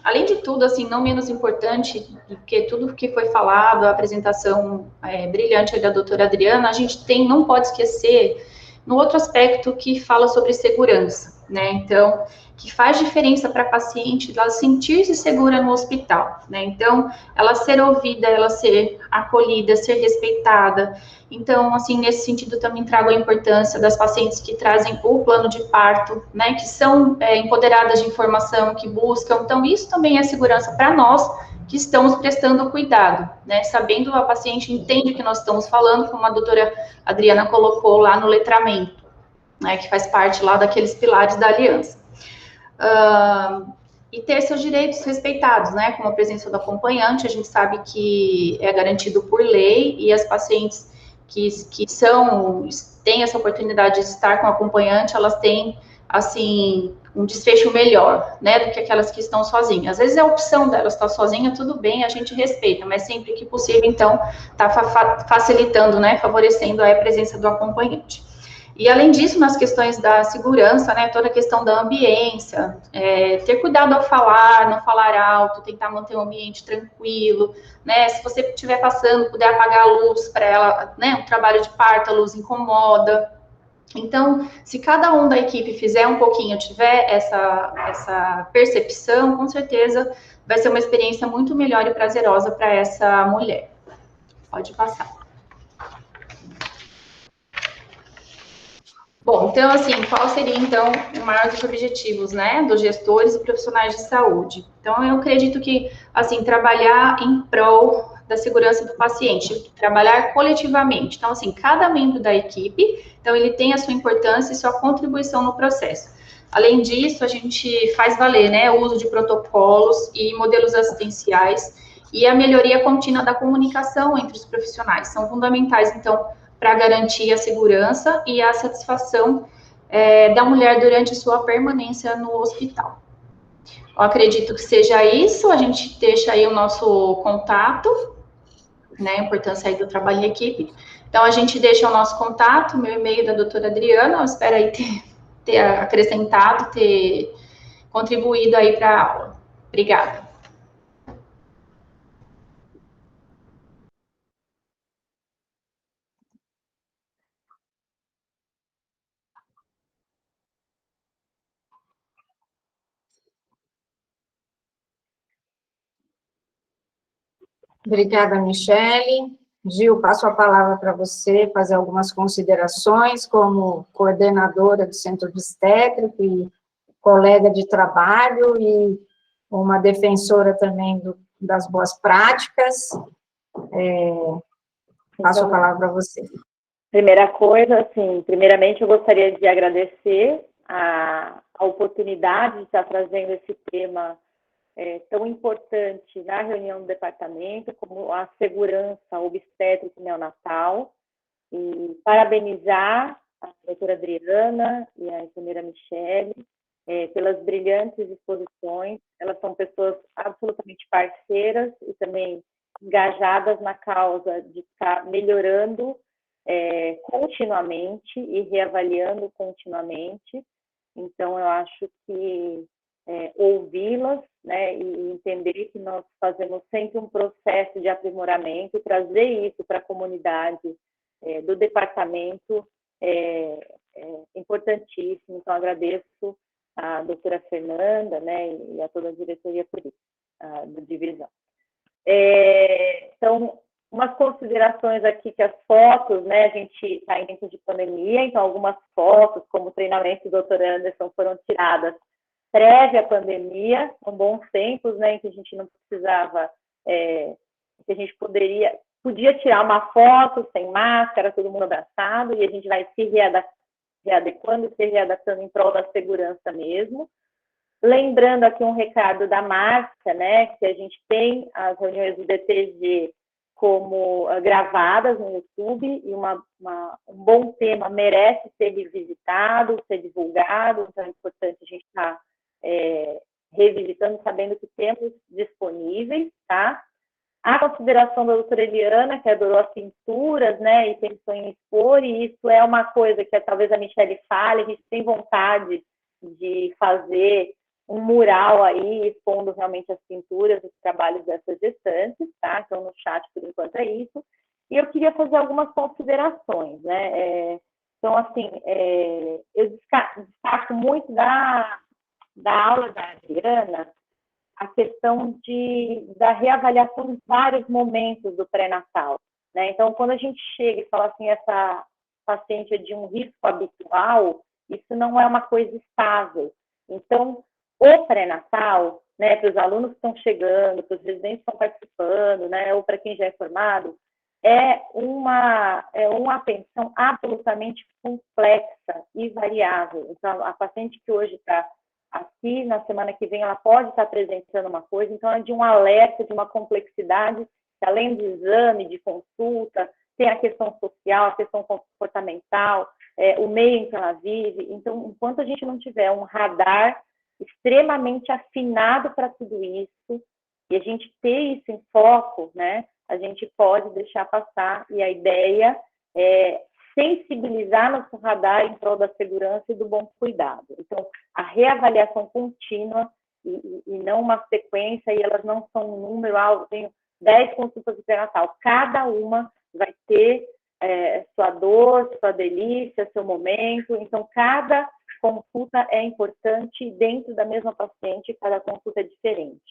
Além de tudo, assim, não menos importante do que tudo que foi falado, a apresentação brilhante da doutora Adriana, a gente não pode esquecer no outro aspecto que fala sobre segurança, né? Então, que faz diferença para a paciente ela sentir-se segura no hospital, né? Então, ela ser ouvida, ela ser acolhida, ser respeitada. Então, assim, nesse sentido, também trago a importância das pacientes que trazem o plano de parto, né? Que são empoderadas de informação, que buscam. Então, isso também é segurança para nós, que estamos prestando cuidado, né? Sabendo, a paciente entende o que nós estamos falando, como a doutora Adriana colocou lá no letramento, né? Que faz parte lá daqueles pilares da aliança. E ter seus direitos respeitados, né, como a presença do acompanhante, a gente sabe que é garantido por lei, e as pacientes que têm essa oportunidade de estar com o acompanhante, elas têm, assim, um desfecho melhor, né, do que aquelas que estão sozinhas. Às vezes é a opção delas estar sozinha, tudo bem, a gente respeita, mas sempre que possível, então, tá facilitando, né, favorecendo a presença do acompanhante. E, além disso, nas questões da segurança, né, toda a questão da ambiência, ter cuidado ao falar, não falar alto, tentar manter o ambiente tranquilo, né, se você estiver passando, puder apagar a luz para ela, né, o trabalho de parto, a luz incomoda. Então, se cada um da equipe fizer um pouquinho, tiver essa percepção, com certeza vai ser uma experiência muito melhor e prazerosa para essa mulher. Pode passar. Bom, então, assim, qual seria, então, o maior dos objetivos, né, dos gestores e profissionais de saúde? Então, eu acredito que, assim, trabalhar em prol da segurança do paciente, trabalhar coletivamente. Então, assim, cada membro da equipe, então, ele tem a sua importância e sua contribuição no processo. Além disso, a gente faz valer, né, o uso de protocolos e modelos assistenciais e a melhoria contínua da comunicação entre os profissionais. São fundamentais, então, para garantir a segurança e a satisfação da mulher durante sua permanência no hospital. Eu acredito que seja isso, a gente deixa aí o nosso contato, né, a importância aí do trabalho em equipe. Então, a gente deixa o nosso contato, meu e-mail da doutora Adriana, eu espero aí ter acrescentado, ter contribuído aí para a aula. Obrigada. Obrigada, Michele. Gil, passo a palavra para você fazer algumas considerações como coordenadora do Centro Obstétrico e colega de trabalho e uma defensora também das boas práticas. Passo a palavra para você. Primeira coisa, assim, primeiramente eu gostaria de agradecer a oportunidade de estar trazendo esse tema tão importante na reunião do departamento, como a segurança obstétrica e neonatal, e parabenizar a doutora Adriana e a enfermeira Michele pelas brilhantes exposições. Elas são pessoas absolutamente parceiras e também engajadas na causa de estar melhorando continuamente e reavaliando continuamente. Então, eu acho que ouvi-las, né, e entender que nós fazemos sempre um processo de aprimoramento e trazer isso para a comunidade do departamento é importantíssimo. Então, agradeço a doutora Fernanda, né, e a toda a diretoria por isso, da divisão. Então, umas considerações aqui que as fotos, né, a gente está em tempo de pandemia, então algumas fotos, como o treinamento do Dr. Anderson, foram tiradas prévia à pandemia, com bons tempos, né, em que a gente não precisava, que a gente podia tirar uma foto sem máscara, todo mundo abraçado, e a gente vai se readequando, se readaptando em prol da segurança mesmo. Lembrando aqui um recado da Márcia, né, que a gente tem as reuniões do DTG como gravadas no YouTube, e um bom tema merece ser revisitado, ser divulgado, então é importante a gente estar revisitando, sabendo que temos disponíveis, tá? A consideração da doutora Eliana, que adorou as pinturas, né, e pensou em expor, e isso é uma coisa que talvez a Michele fale, a gente tem vontade de fazer um mural aí, expondo realmente as pinturas, os trabalhos dessas gestantes, tá? Então, no chat, por enquanto, é isso. E eu queria fazer algumas considerações, né? Então, assim, eu destaco muito da aula da Adriana a questão da reavaliação de vários momentos do pré-natal, né? Então, quando a gente chega e fala assim, essa paciente é de um risco habitual, isso não é uma coisa estável. Então, o pré-natal, né, para os alunos que estão chegando, para os residentes que estão participando, né, ou para quem já é formado, é uma atenção absolutamente complexa e variável. Então, a paciente que hoje está aqui, na semana que vem, ela pode estar apresentando uma coisa, então é de um alerta, de uma complexidade, que além do exame, de consulta, tem a questão social, a questão comportamental, o meio em que ela vive. Então, enquanto a gente não tiver um radar extremamente afinado para tudo isso, e a gente ter isso em foco, né, a gente pode deixar passar, e a ideia é sensibilizar nosso radar em prol da segurança e do bom cuidado. Então, a reavaliação contínua e não uma sequência, e elas não são um número, eu tenho 10 consultas de pré-natal, cada uma vai ter sua dor, sua delícia, seu momento, então cada consulta é importante dentro da mesma paciente, cada consulta é diferente.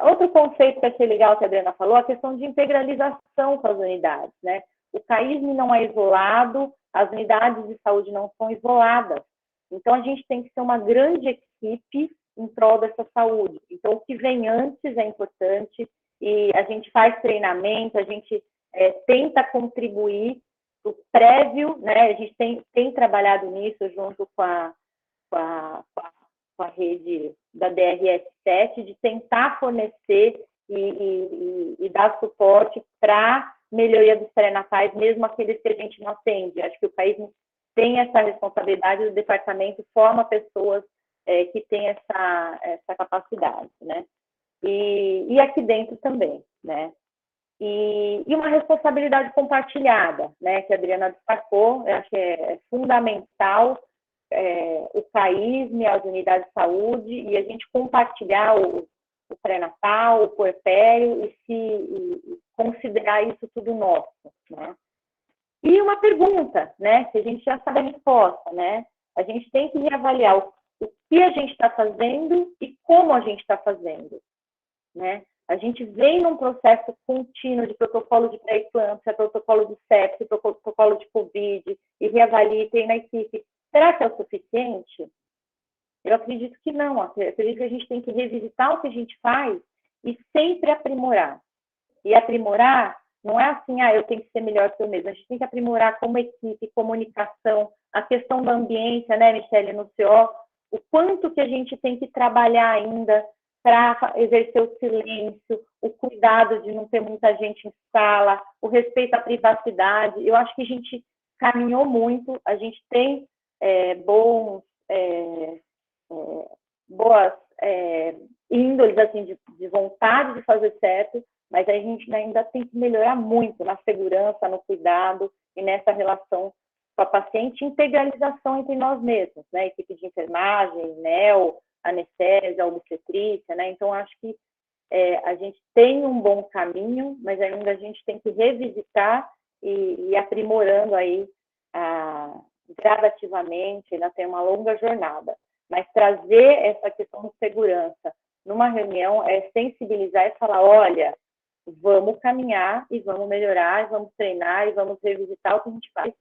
Outro conceito que achei legal que a Adriana falou, a questão de integralização com as unidades, né? O CAISM não é isolado, as unidades de saúde não são isoladas. Então, a gente tem que ser uma grande equipe em prol dessa saúde. Então, o que vem antes é importante, e a gente faz treinamento, a gente tenta contribuir o prévio, né? A gente tem trabalhado nisso junto com a rede da DRS7, de tentar fornecer e dar suporte para melhoria dos pré-natais, mesmo aqueles que a gente não atende. Acho que o país tem essa responsabilidade, o departamento forma pessoas que têm essa capacidade, né? E aqui dentro também, né? E uma responsabilidade compartilhada, né? Que a Adriana destacou, eu acho que é fundamental o CAISM, as unidades de saúde, e a gente compartilhar o pré-natal, o puerpério, e considerar isso tudo nosso, né? E uma pergunta, né? Que a gente já sabe a resposta, né? A gente tem que reavaliar o que a gente está fazendo e como a gente está fazendo, né? A gente vem num processo contínuo de protocolo de pré-eclâmpsia, protocolo de sepsis, protocolo de Covid, e reavalia e treina a equipe. Será que é o suficiente? Eu acredito que não. Eu acredito que a gente tem que revisitar o que a gente faz e sempre aprimorar. E aprimorar não é assim, eu tenho que ser melhor que eu mesmo. A gente tem que aprimorar como equipe, comunicação, a questão da ambiência, né, Michele, no CO, o quanto que a gente tem que trabalhar ainda para exercer o silêncio, o cuidado de não ter muita gente em sala, o respeito à privacidade. Eu acho que a gente caminhou muito, a gente tem boas índoles assim, de vontade de fazer certo, mas a gente ainda tem que melhorar muito na segurança, no cuidado e nessa relação com a paciente, integralização entre nós mesmos, né? Equipe de enfermagem, NEO, anestésia, obstetrícia, né? Então, acho que a gente tem um bom caminho, mas ainda a gente tem que revisitar e aprimorando aí gradativamente, ainda tem uma longa jornada. Mas trazer essa questão de segurança numa reunião é sensibilizar e falar, olha, vamos caminhar e vamos melhorar, e vamos treinar e vamos revisitar o que a gente faz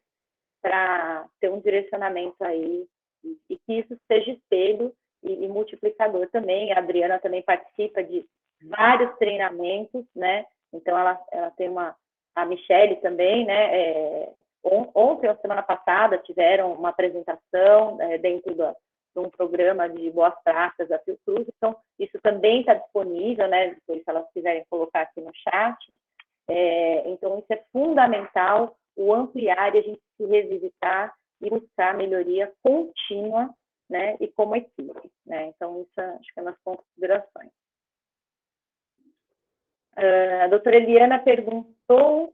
para ter um direcionamento aí e que isso seja espelho e multiplicador também. A Adriana também participa de vários treinamentos, né? Então, ela tem a Michele também, né? Ontem ou semana passada tiveram uma apresentação dentro de um programa de boas práticas da Fiocruz, então isso também está disponível, né? Depois, se elas quiserem colocar aqui no chat. Então, isso é fundamental, o ampliar e a gente se revisitar e buscar melhoria contínua, né? E como equipe, né? Então, isso acho que é nas considerações. A doutora Eliana perguntou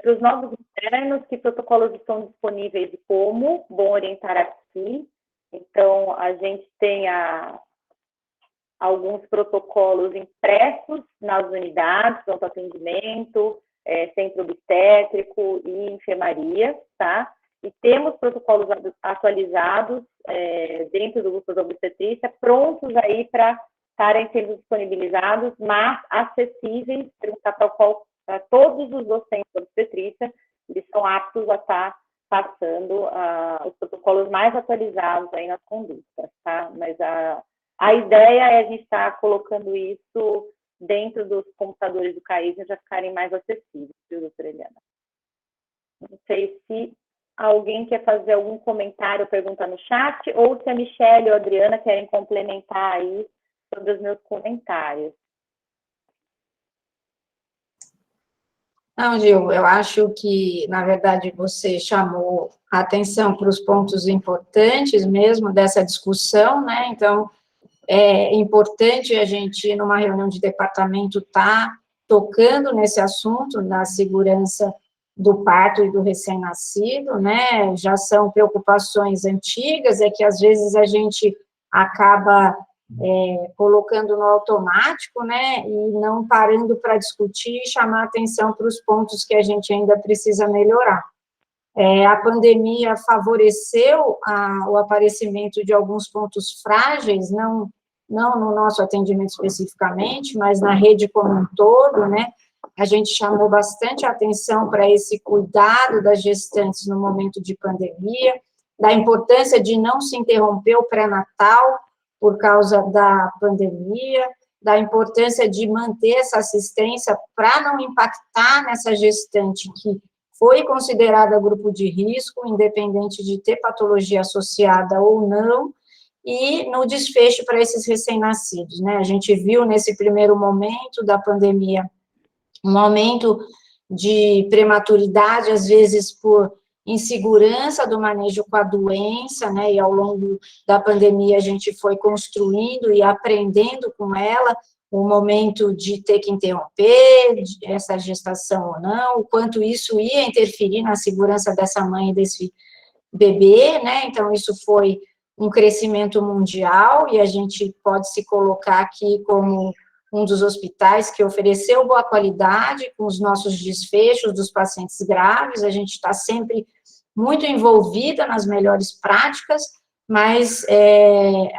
para os novos internos que protocolos estão disponíveis e como, bom orientar aqui. Então, a gente tem alguns protocolos impressos nas unidades, pronto atendimento, centro obstétrico e enfermaria, tá? E temos protocolos atualizados dentro do grupo da obstetrícia, prontos aí para estarem sendo disponibilizados, mas acessíveis, perguntar para todos os docentes da obstetrícia, eles são aptos a estar passando os protocolos mais atualizados aí nas condutas, tá? Mas a ideia é a gente estar colocando isso dentro dos computadores do CAISM já ficarem mais acessíveis, viu, doutora Eliana? Não sei se alguém quer fazer algum comentário ou pergunta no chat, ou se a Michele ou a Adriana querem complementar aí sobre os meus comentários. Não, Gil, eu acho que, na verdade, você chamou a atenção para os pontos importantes mesmo dessa discussão, né? Então, é importante a gente, numa reunião de departamento, estar tocando nesse assunto, na segurança do parto e do recém-nascido, né? Já são preocupações antigas, é que às vezes a gente acaba colocando no automático, né, e não parando para discutir e chamar atenção para os pontos que a gente ainda precisa melhorar. A pandemia favoreceu o aparecimento de alguns pontos frágeis, não no nosso atendimento especificamente, mas na rede como um todo, né, a gente chamou bastante atenção para esse cuidado das gestantes no momento de pandemia, da importância de não se interromper o pré-natal por causa da pandemia, da importância de manter essa assistência para não impactar nessa gestante que foi considerada grupo de risco, independente de ter patologia associada ou não, e no desfecho para esses recém-nascidos, né? A gente viu nesse primeiro momento da pandemia um aumento de prematuridade, às vezes por insegurança do manejo com a doença, né, e ao longo da pandemia a gente foi construindo e aprendendo com ela o momento de ter que interromper essa gestação ou não, o quanto isso ia interferir na segurança dessa mãe e desse bebê, né, então isso foi um crescimento mundial, e a gente pode se colocar aqui como um dos hospitais que ofereceu boa qualidade com os nossos desfechos dos pacientes graves. A gente está sempre muito envolvida nas melhores práticas, mas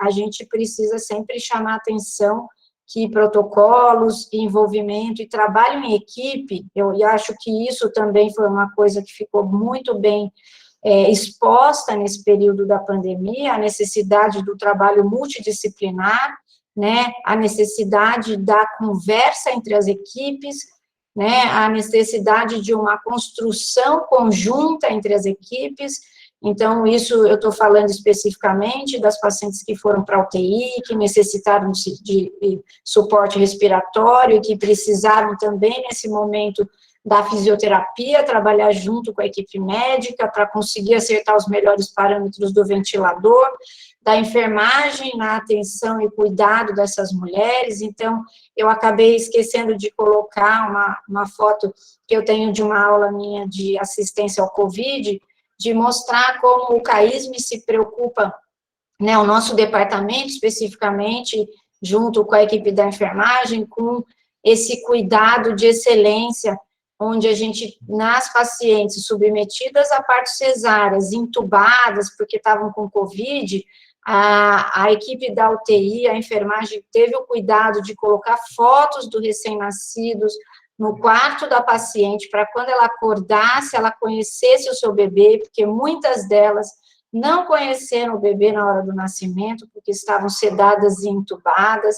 a gente precisa sempre chamar atenção que protocolos, envolvimento e trabalho em equipe, eu acho que isso também foi uma coisa que ficou muito bem exposta nesse período da pandemia, a necessidade do trabalho multidisciplinar, né, a necessidade da conversa entre as equipes, né, a necessidade de uma construção conjunta entre as equipes. Então, isso eu estou falando especificamente das pacientes que foram para a UTI, que necessitaram de suporte respiratório, e que precisaram também, nesse momento, da fisioterapia, trabalhar junto com a equipe médica para conseguir acertar os melhores parâmetros do ventilador, da enfermagem na atenção e cuidado dessas mulheres. Então, eu acabei esquecendo de colocar uma foto que eu tenho de uma aula minha de assistência ao Covid, de mostrar como o CAISM se preocupa, né, o nosso departamento especificamente, junto com a equipe da enfermagem, com esse cuidado de excelência, onde a gente, nas pacientes submetidas a partos cesáreas, entubadas, porque estavam com Covid, a equipe da UTI, a enfermagem, teve o cuidado de colocar fotos do recém-nascidos no quarto da paciente, para quando ela acordasse, ela conhecesse o seu bebê, porque muitas delas não conheceram o bebê na hora do nascimento, porque estavam sedadas e entubadas,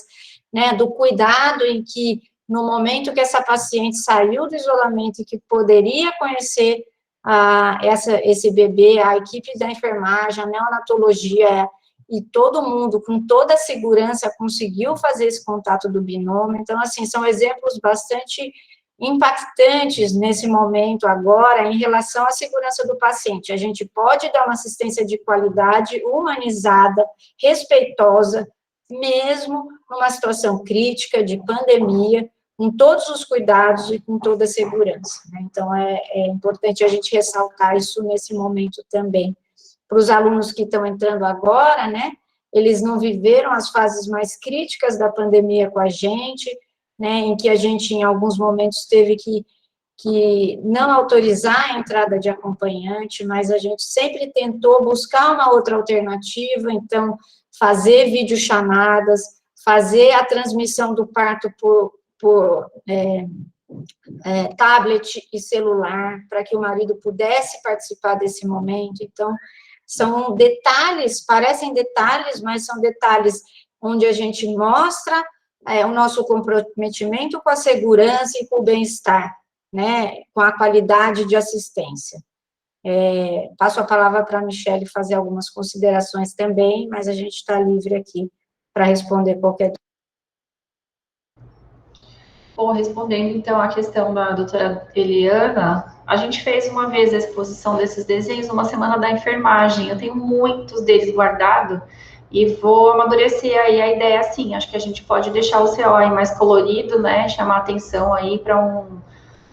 né, do cuidado em que, no momento que essa paciente saiu do isolamento e que poderia conhecer esse bebê, a equipe da enfermagem, a neonatologia e todo mundo, com toda a segurança, conseguiu fazer esse contato do binômio. Então, assim, são exemplos bastante impactantes nesse momento agora, em relação à segurança do paciente. A gente pode dar uma assistência de qualidade, humanizada, respeitosa, mesmo numa situação crítica, de pandemia, com todos os cuidados e com toda a segurança, né? Então, é importante a gente ressaltar isso nesse momento também. Para os alunos que estão entrando agora, né, eles não viveram as fases mais críticas da pandemia com a gente, né, em que a gente, em alguns momentos, teve que não autorizar a entrada de acompanhante, mas a gente sempre tentou buscar uma outra alternativa, então, fazer videochamadas, fazer a transmissão do parto por tablet e celular, para que o marido pudesse participar desse momento. Então, são detalhes, parecem detalhes, mas são detalhes onde a gente mostra o nosso comprometimento com a segurança e com o bem-estar, né, com a qualidade de assistência. Passo a palavra para a Michele fazer algumas considerações também, mas a gente está livre aqui para responder qualquer dúvida. Bom, respondendo então a questão da doutora Eliana, a gente fez uma vez a exposição desses desenhos numa semana da enfermagem. Eu tenho muitos deles guardados e vou amadurecer aí a ideia assim. Acho que a gente pode deixar o CO aí mais colorido, né? Chamar atenção aí para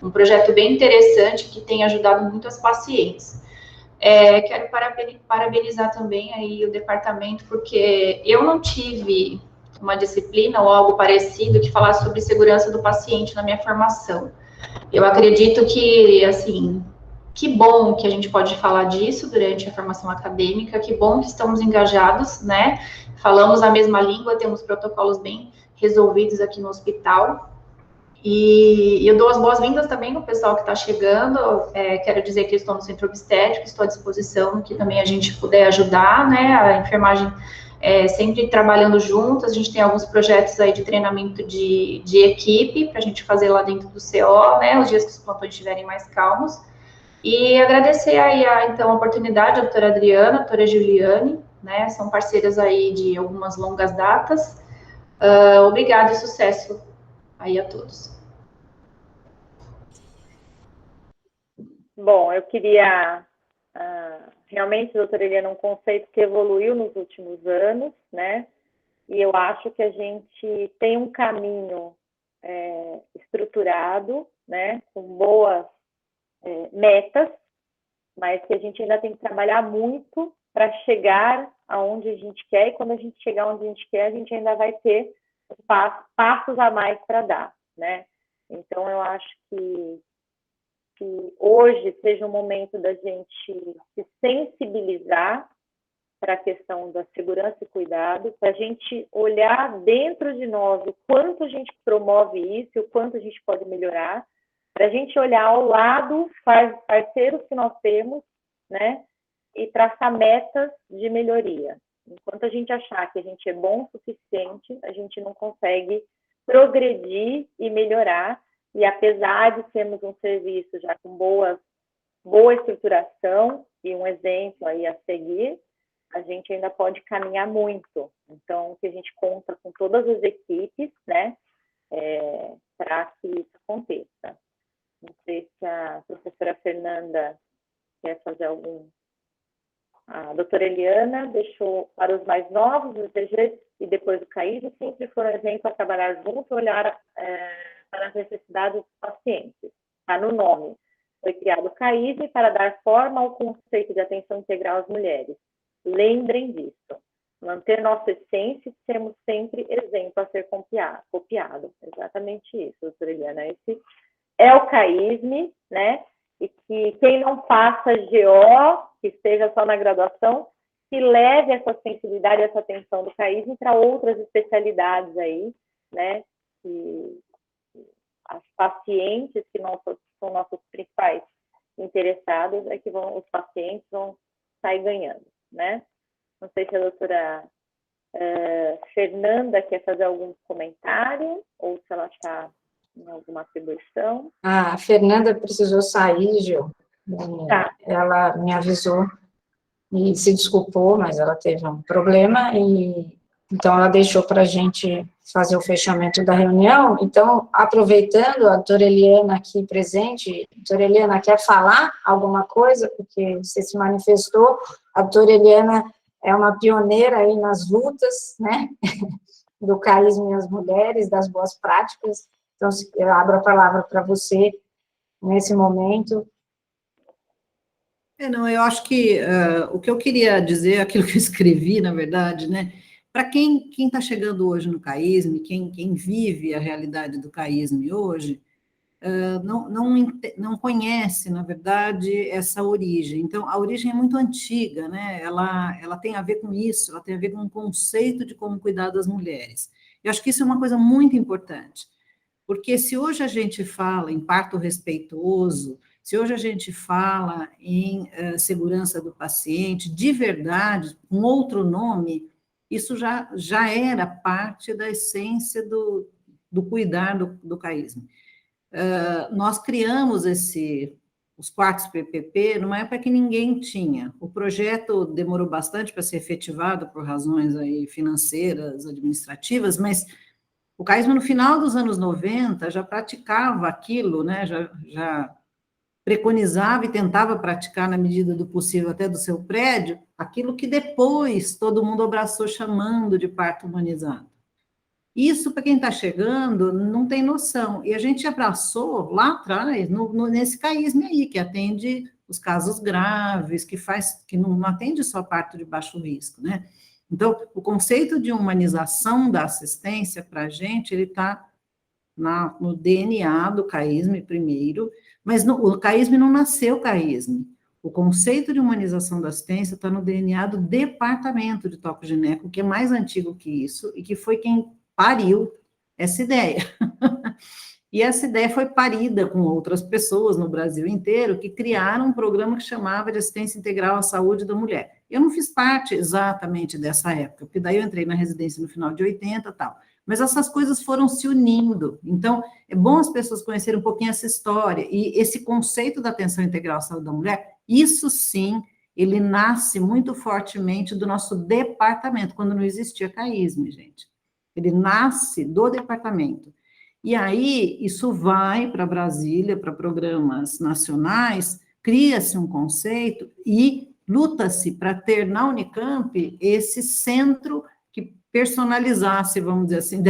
um projeto bem interessante que tem ajudado muito as pacientes. Quero parabenizar também aí o departamento, porque eu não tive uma disciplina ou algo parecido que falasse sobre segurança do paciente na minha formação. Eu acredito que, assim, que bom que a gente pode falar disso durante a formação acadêmica, que bom que estamos engajados, né? Falamos a mesma língua, temos protocolos bem resolvidos aqui no hospital. E eu dou as boas-vindas também ao pessoal que está chegando. Quero dizer que eu estou no centro obstétrico, estou à disposição que também a gente puder ajudar, né? A enfermagem sempre trabalhando juntas. A gente tem alguns projetos aí de treinamento de equipe para a gente fazer lá dentro do CO, né? Os dias que os plantões estiverem mais calmos. E agradecer aí, então, a oportunidade, a doutora Adriana, a doutora Juliane, né? São parceiras aí de algumas longas datas. Obrigada e sucesso aí a todos. Bom, eu queria realmente, doutora Eliana, um conceito que evoluiu nos últimos anos, né? E eu acho que a gente tem um caminho estruturado, né? Com boas metas, mas que a gente ainda tem que trabalhar muito para chegar aonde a gente quer, e quando a gente chegar onde a gente quer, a gente ainda vai ter passos a mais para dar, né? Então, eu acho que hoje seja um momento da gente se sensibilizar para a questão da segurança e cuidado, para a gente olhar dentro de nós o quanto a gente promove isso e o quanto a gente pode melhorar, para a gente olhar ao lado parceiros que nós temos, né, e traçar metas de melhoria. Enquanto a gente achar que a gente é bom o suficiente, a gente não consegue progredir e melhorar. E apesar de termos um serviço já com boa estruturação e um exemplo aí a seguir, a gente ainda pode caminhar muito. Então, que a gente conta com todas as equipes, né, para que isso aconteça. Não sei se a professora Fernanda quer fazer algum... A doutora Eliana deixou para os mais novos, os DG e depois o CAIS, sempre foram exemplo a trabalhar junto e olhar para as necessidades dos pacientes. Está no nome. Foi criado o CAISE para dar forma ao conceito de atenção integral às mulheres. Lembrem disso. Manter nossa essência e sermos sempre exemplo a ser copiado. Exatamente isso, doutora Eliana. Esse é o CAISME, né? E que quem não faça GO, que esteja só na graduação, que leve essa sensibilidade, essa atenção do CAISME para outras especialidades aí, né? Que as pacientes que são nossos principais interessados, é que os pacientes vão sair ganhando, né? Não sei se a doutora Fernanda quer fazer algum comentário, ou se ela está em alguma atribuição. A Fernanda precisou sair, Gil. Tá. Ela me avisou e se desculpou, mas ela teve um problema, e então ela deixou para a gente fazer o fechamento da reunião. Então, aproveitando, a doutora Eliana aqui presente, doutora Eliana, quer falar alguma coisa? Porque você se manifestou, a doutora Eliana é uma pioneira aí nas lutas, né, do CAISME e as mulheres, das boas práticas. Então, eu abro a palavra para você nesse momento. Não, eu acho que o que eu queria dizer, aquilo que eu escrevi, na verdade, né, para quem está chegando hoje no CAISME, quem vive a realidade do CAISME hoje, não conhece, na verdade, essa origem. Então, a origem é muito antiga, né? Ela tem a ver com isso, ela tem a ver com o conceito de como cuidar das mulheres. Eu acho que isso é uma coisa muito importante, porque se hoje a gente fala em parto respeitoso, se hoje a gente fala em segurança do paciente, de verdade, com outro nome, isso já era parte da essência do cuidar do CAISME. Nós criamos os quartos PPP numa época que ninguém tinha. O projeto demorou bastante para ser efetivado por razões aí financeiras, administrativas, mas o CAISME, no final dos anos 90, já praticava aquilo, né, já preconizava e tentava praticar, na medida do possível, até do seu prédio, aquilo que depois todo mundo abraçou chamando de parto humanizado. Isso, para quem está chegando, não tem noção. E a gente abraçou lá atrás, nesse CAISME aí, que atende os casos graves, que não atende só parto de baixo risco, né? Então, o conceito de humanização da assistência, para a gente, ele está no DNA do CAISME primeiro, mas o CAISME não nasceu CAISME. O conceito de humanização da assistência está no DNA do Departamento de Toco-Gineco, que é mais antigo que isso, e que foi quem pariu essa ideia. E essa ideia foi parida com outras pessoas no Brasil inteiro, que criaram um programa que chamava de Assistência Integral à Saúde da Mulher. Eu não fiz parte exatamente dessa época, porque daí eu entrei na residência no final de 80 e tal. Mas essas coisas foram se unindo. Então, é bom as pessoas conhecerem um pouquinho essa história. E esse conceito da atenção integral à saúde da mulher, isso sim, ele nasce muito fortemente do nosso departamento, quando não existia CAISM, gente. Ele nasce do departamento. E aí, isso vai para Brasília, para programas nacionais, cria-se um conceito e luta-se para ter na Unicamp esse centro que personalizasse, vamos dizer assim,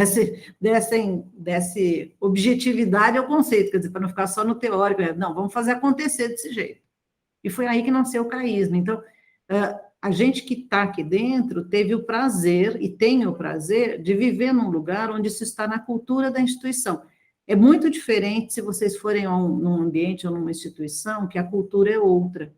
desse objetividade ao conceito, quer dizer, para não ficar só no teórico, não, vamos fazer acontecer desse jeito. E foi aí que nasceu o CAISM. Então, a gente que está aqui dentro teve o prazer, e tem o prazer, de viver num lugar onde isso está na cultura da instituição. É muito diferente se vocês forem num ambiente ou numa instituição que a cultura é outra.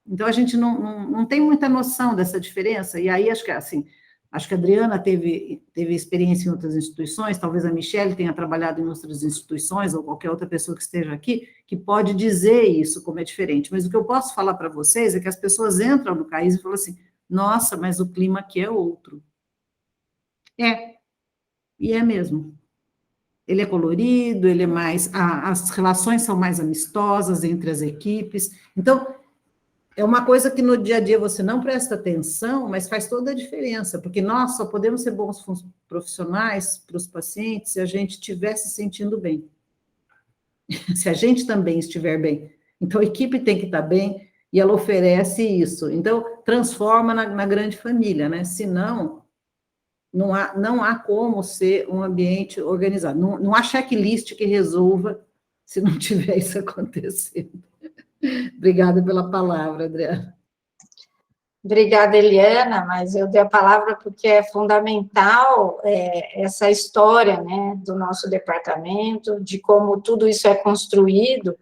Então, a gente não tem muita noção dessa diferença, e aí acho que a Adriana teve experiência em outras instituições, talvez a Michelle tenha trabalhado em outras instituições, ou qualquer outra pessoa que esteja aqui, que pode dizer isso, como é diferente. Mas o que eu posso falar para vocês é que as pessoas entram no CAISM e falam assim, nossa, mas o clima aqui é outro. E é mesmo. Ele é colorido, ele é mais... as relações são mais amistosas entre as equipes. Então, é uma coisa que no dia a dia você não presta atenção, mas faz toda a diferença, porque nós só podemos ser bons profissionais para os pacientes se a gente estiver se sentindo bem. Se a gente também estiver bem. Então, a equipe tem que estar bem e ela oferece isso. Então, transforma na grande família, né? Senão, não há como ser um ambiente organizado. Não há checklist que resolva se não tiver isso acontecendo. Obrigada pela palavra, Adriana. Obrigada, Eliana, mas eu dei a palavra porque é fundamental essa história, né, do nosso departamento, de como tudo isso é construído,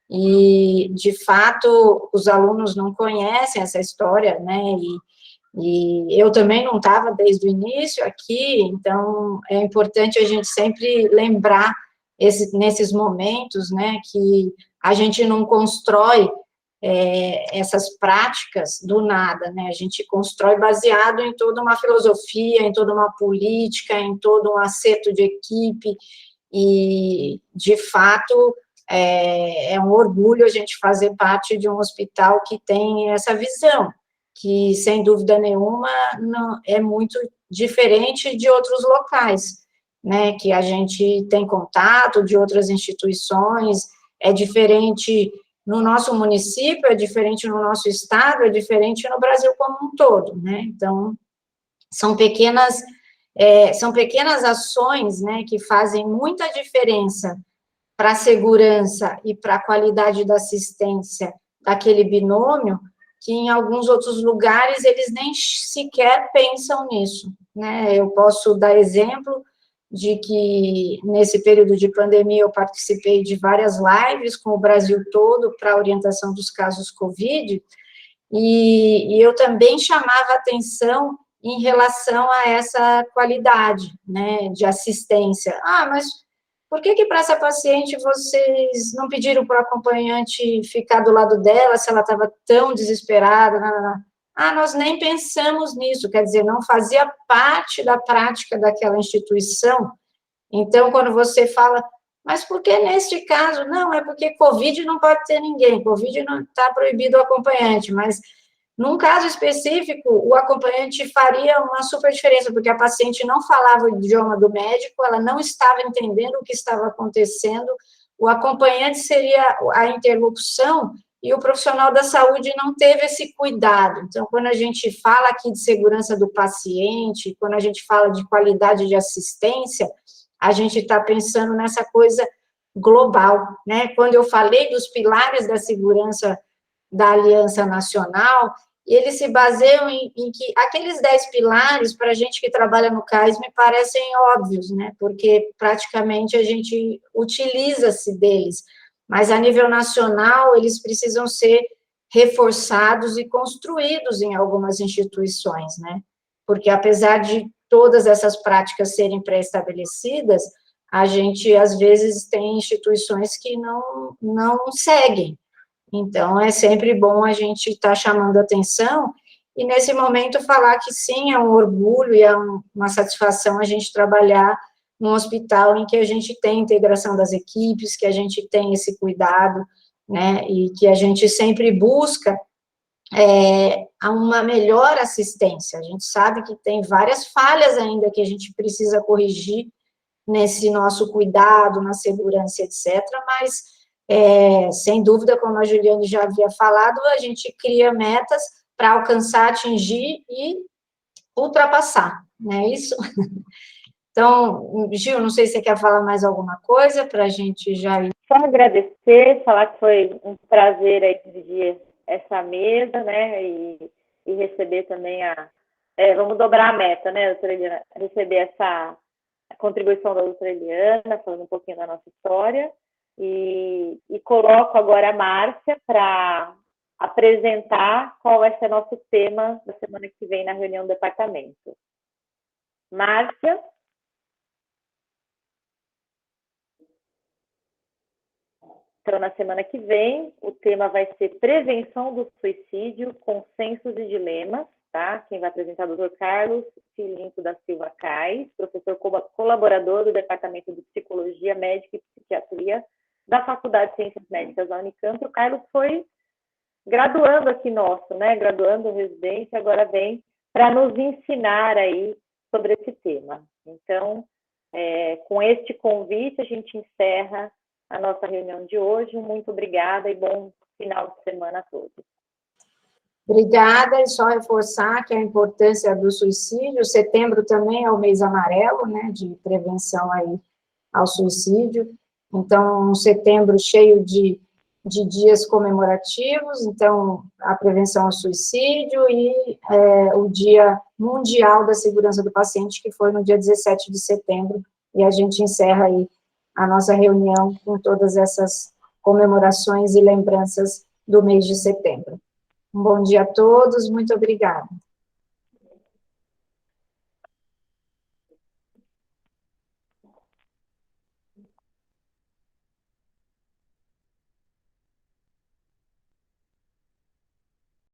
e, de fato, os alunos não conhecem essa história, né, e eu também não estava desde o início aqui, então é importante a gente sempre lembrar nesses momentos, né, que a gente não constrói essas práticas do nada, né, a gente constrói baseado em toda uma filosofia, em toda uma política, em todo um acerto de equipe, e, de fato, é um orgulho a gente fazer parte de um hospital que tem essa visão, que, sem dúvida nenhuma, não, é muito diferente de outros locais, né, que a gente tem contato, de outras instituições, é diferente no nosso município, é diferente no nosso estado, é diferente no Brasil como um todo, né, então, são pequenas ações, né, que fazem muita diferença para a segurança e para a qualidade da assistência daquele binômio, que em alguns outros lugares eles nem sequer pensam nisso, né, eu posso dar exemplo de que, nesse período de pandemia, eu participei de várias lives com o Brasil todo para a orientação dos casos Covid, e eu também chamava atenção em relação a essa qualidade, né, de assistência. Mas por que para essa paciente vocês não pediram para o acompanhante ficar do lado dela, se ela estava tão desesperada? Nós nem pensamos nisso, quer dizer, não fazia parte da prática daquela instituição. Então, quando você fala, mas por que neste caso? Não, é porque Covid não pode ter ninguém, Covid não está proibido o acompanhante, mas num caso específico, o acompanhante faria uma super diferença, porque a paciente não falava o idioma do médico, ela não estava entendendo o que estava acontecendo, o acompanhante seria a interlocução, e o profissional da saúde não teve esse cuidado. Então, quando a gente fala aqui de segurança do paciente, quando a gente fala de qualidade de assistência, a gente está pensando nessa coisa global, né? Quando eu falei dos pilares da segurança da Aliança Nacional, eles se baseiam em que aqueles 10 pilares, para a gente que trabalha no CAIS, me parecem óbvios, né? Porque praticamente a gente utiliza-se deles, mas a nível nacional eles precisam ser reforçados e construídos em algumas instituições, né? Porque apesar de todas essas práticas serem pré-estabelecidas, a gente, às vezes, tem instituições que não seguem. Então, é sempre bom a gente estar chamando atenção e, nesse momento, falar que, sim, é um orgulho e é uma satisfação a gente trabalhar num hospital em que a gente tem integração das equipes, que a gente tem esse cuidado, né, e que a gente sempre busca uma melhor assistência. A gente sabe que tem várias falhas ainda que a gente precisa corrigir nesse nosso cuidado, na segurança, etc., mas, sem dúvida, como a Juliane já havia falado, a gente cria metas para alcançar, atingir e ultrapassar, não é isso? Então, Gil, não sei se você quer falar mais alguma coisa para a gente já ir. Só agradecer, falar que foi um prazer aí dividir essa mesa, né, e receber também vamos dobrar a meta, né, doutora Eliana, receber essa contribuição da doutora Eliana, falando um pouquinho da nossa história, e coloco agora a Márcia para apresentar qual vai ser nosso tema da semana que vem na reunião do departamento. Márcia? Então, na semana que vem, o tema vai ser prevenção do suicídio, consensos e dilemas, tá? Quem vai apresentar é o Dr. Carlos Filinto da Silva Cais, professor colaborador do Departamento de Psicologia Médica e Psiquiatria da Faculdade de Ciências Médicas da Unicamp. O Carlos foi graduando aqui nosso, né? Graduando residente, agora vem para nos ensinar aí sobre esse tema. Então, com este convite, a gente encerra a nossa reunião de hoje. Muito obrigada e bom final de semana a todos. Obrigada, e só reforçar que a importância do suicídio, setembro também é o mês amarelo, né, de prevenção aí ao suicídio, então, um setembro cheio de dias comemorativos, então, a prevenção ao suicídio e o Dia Mundial da Segurança do Paciente, que foi no dia 17 de setembro, e a gente encerra aí a nossa reunião com todas essas comemorações e lembranças do mês de setembro. Um bom dia a todos, muito obrigada.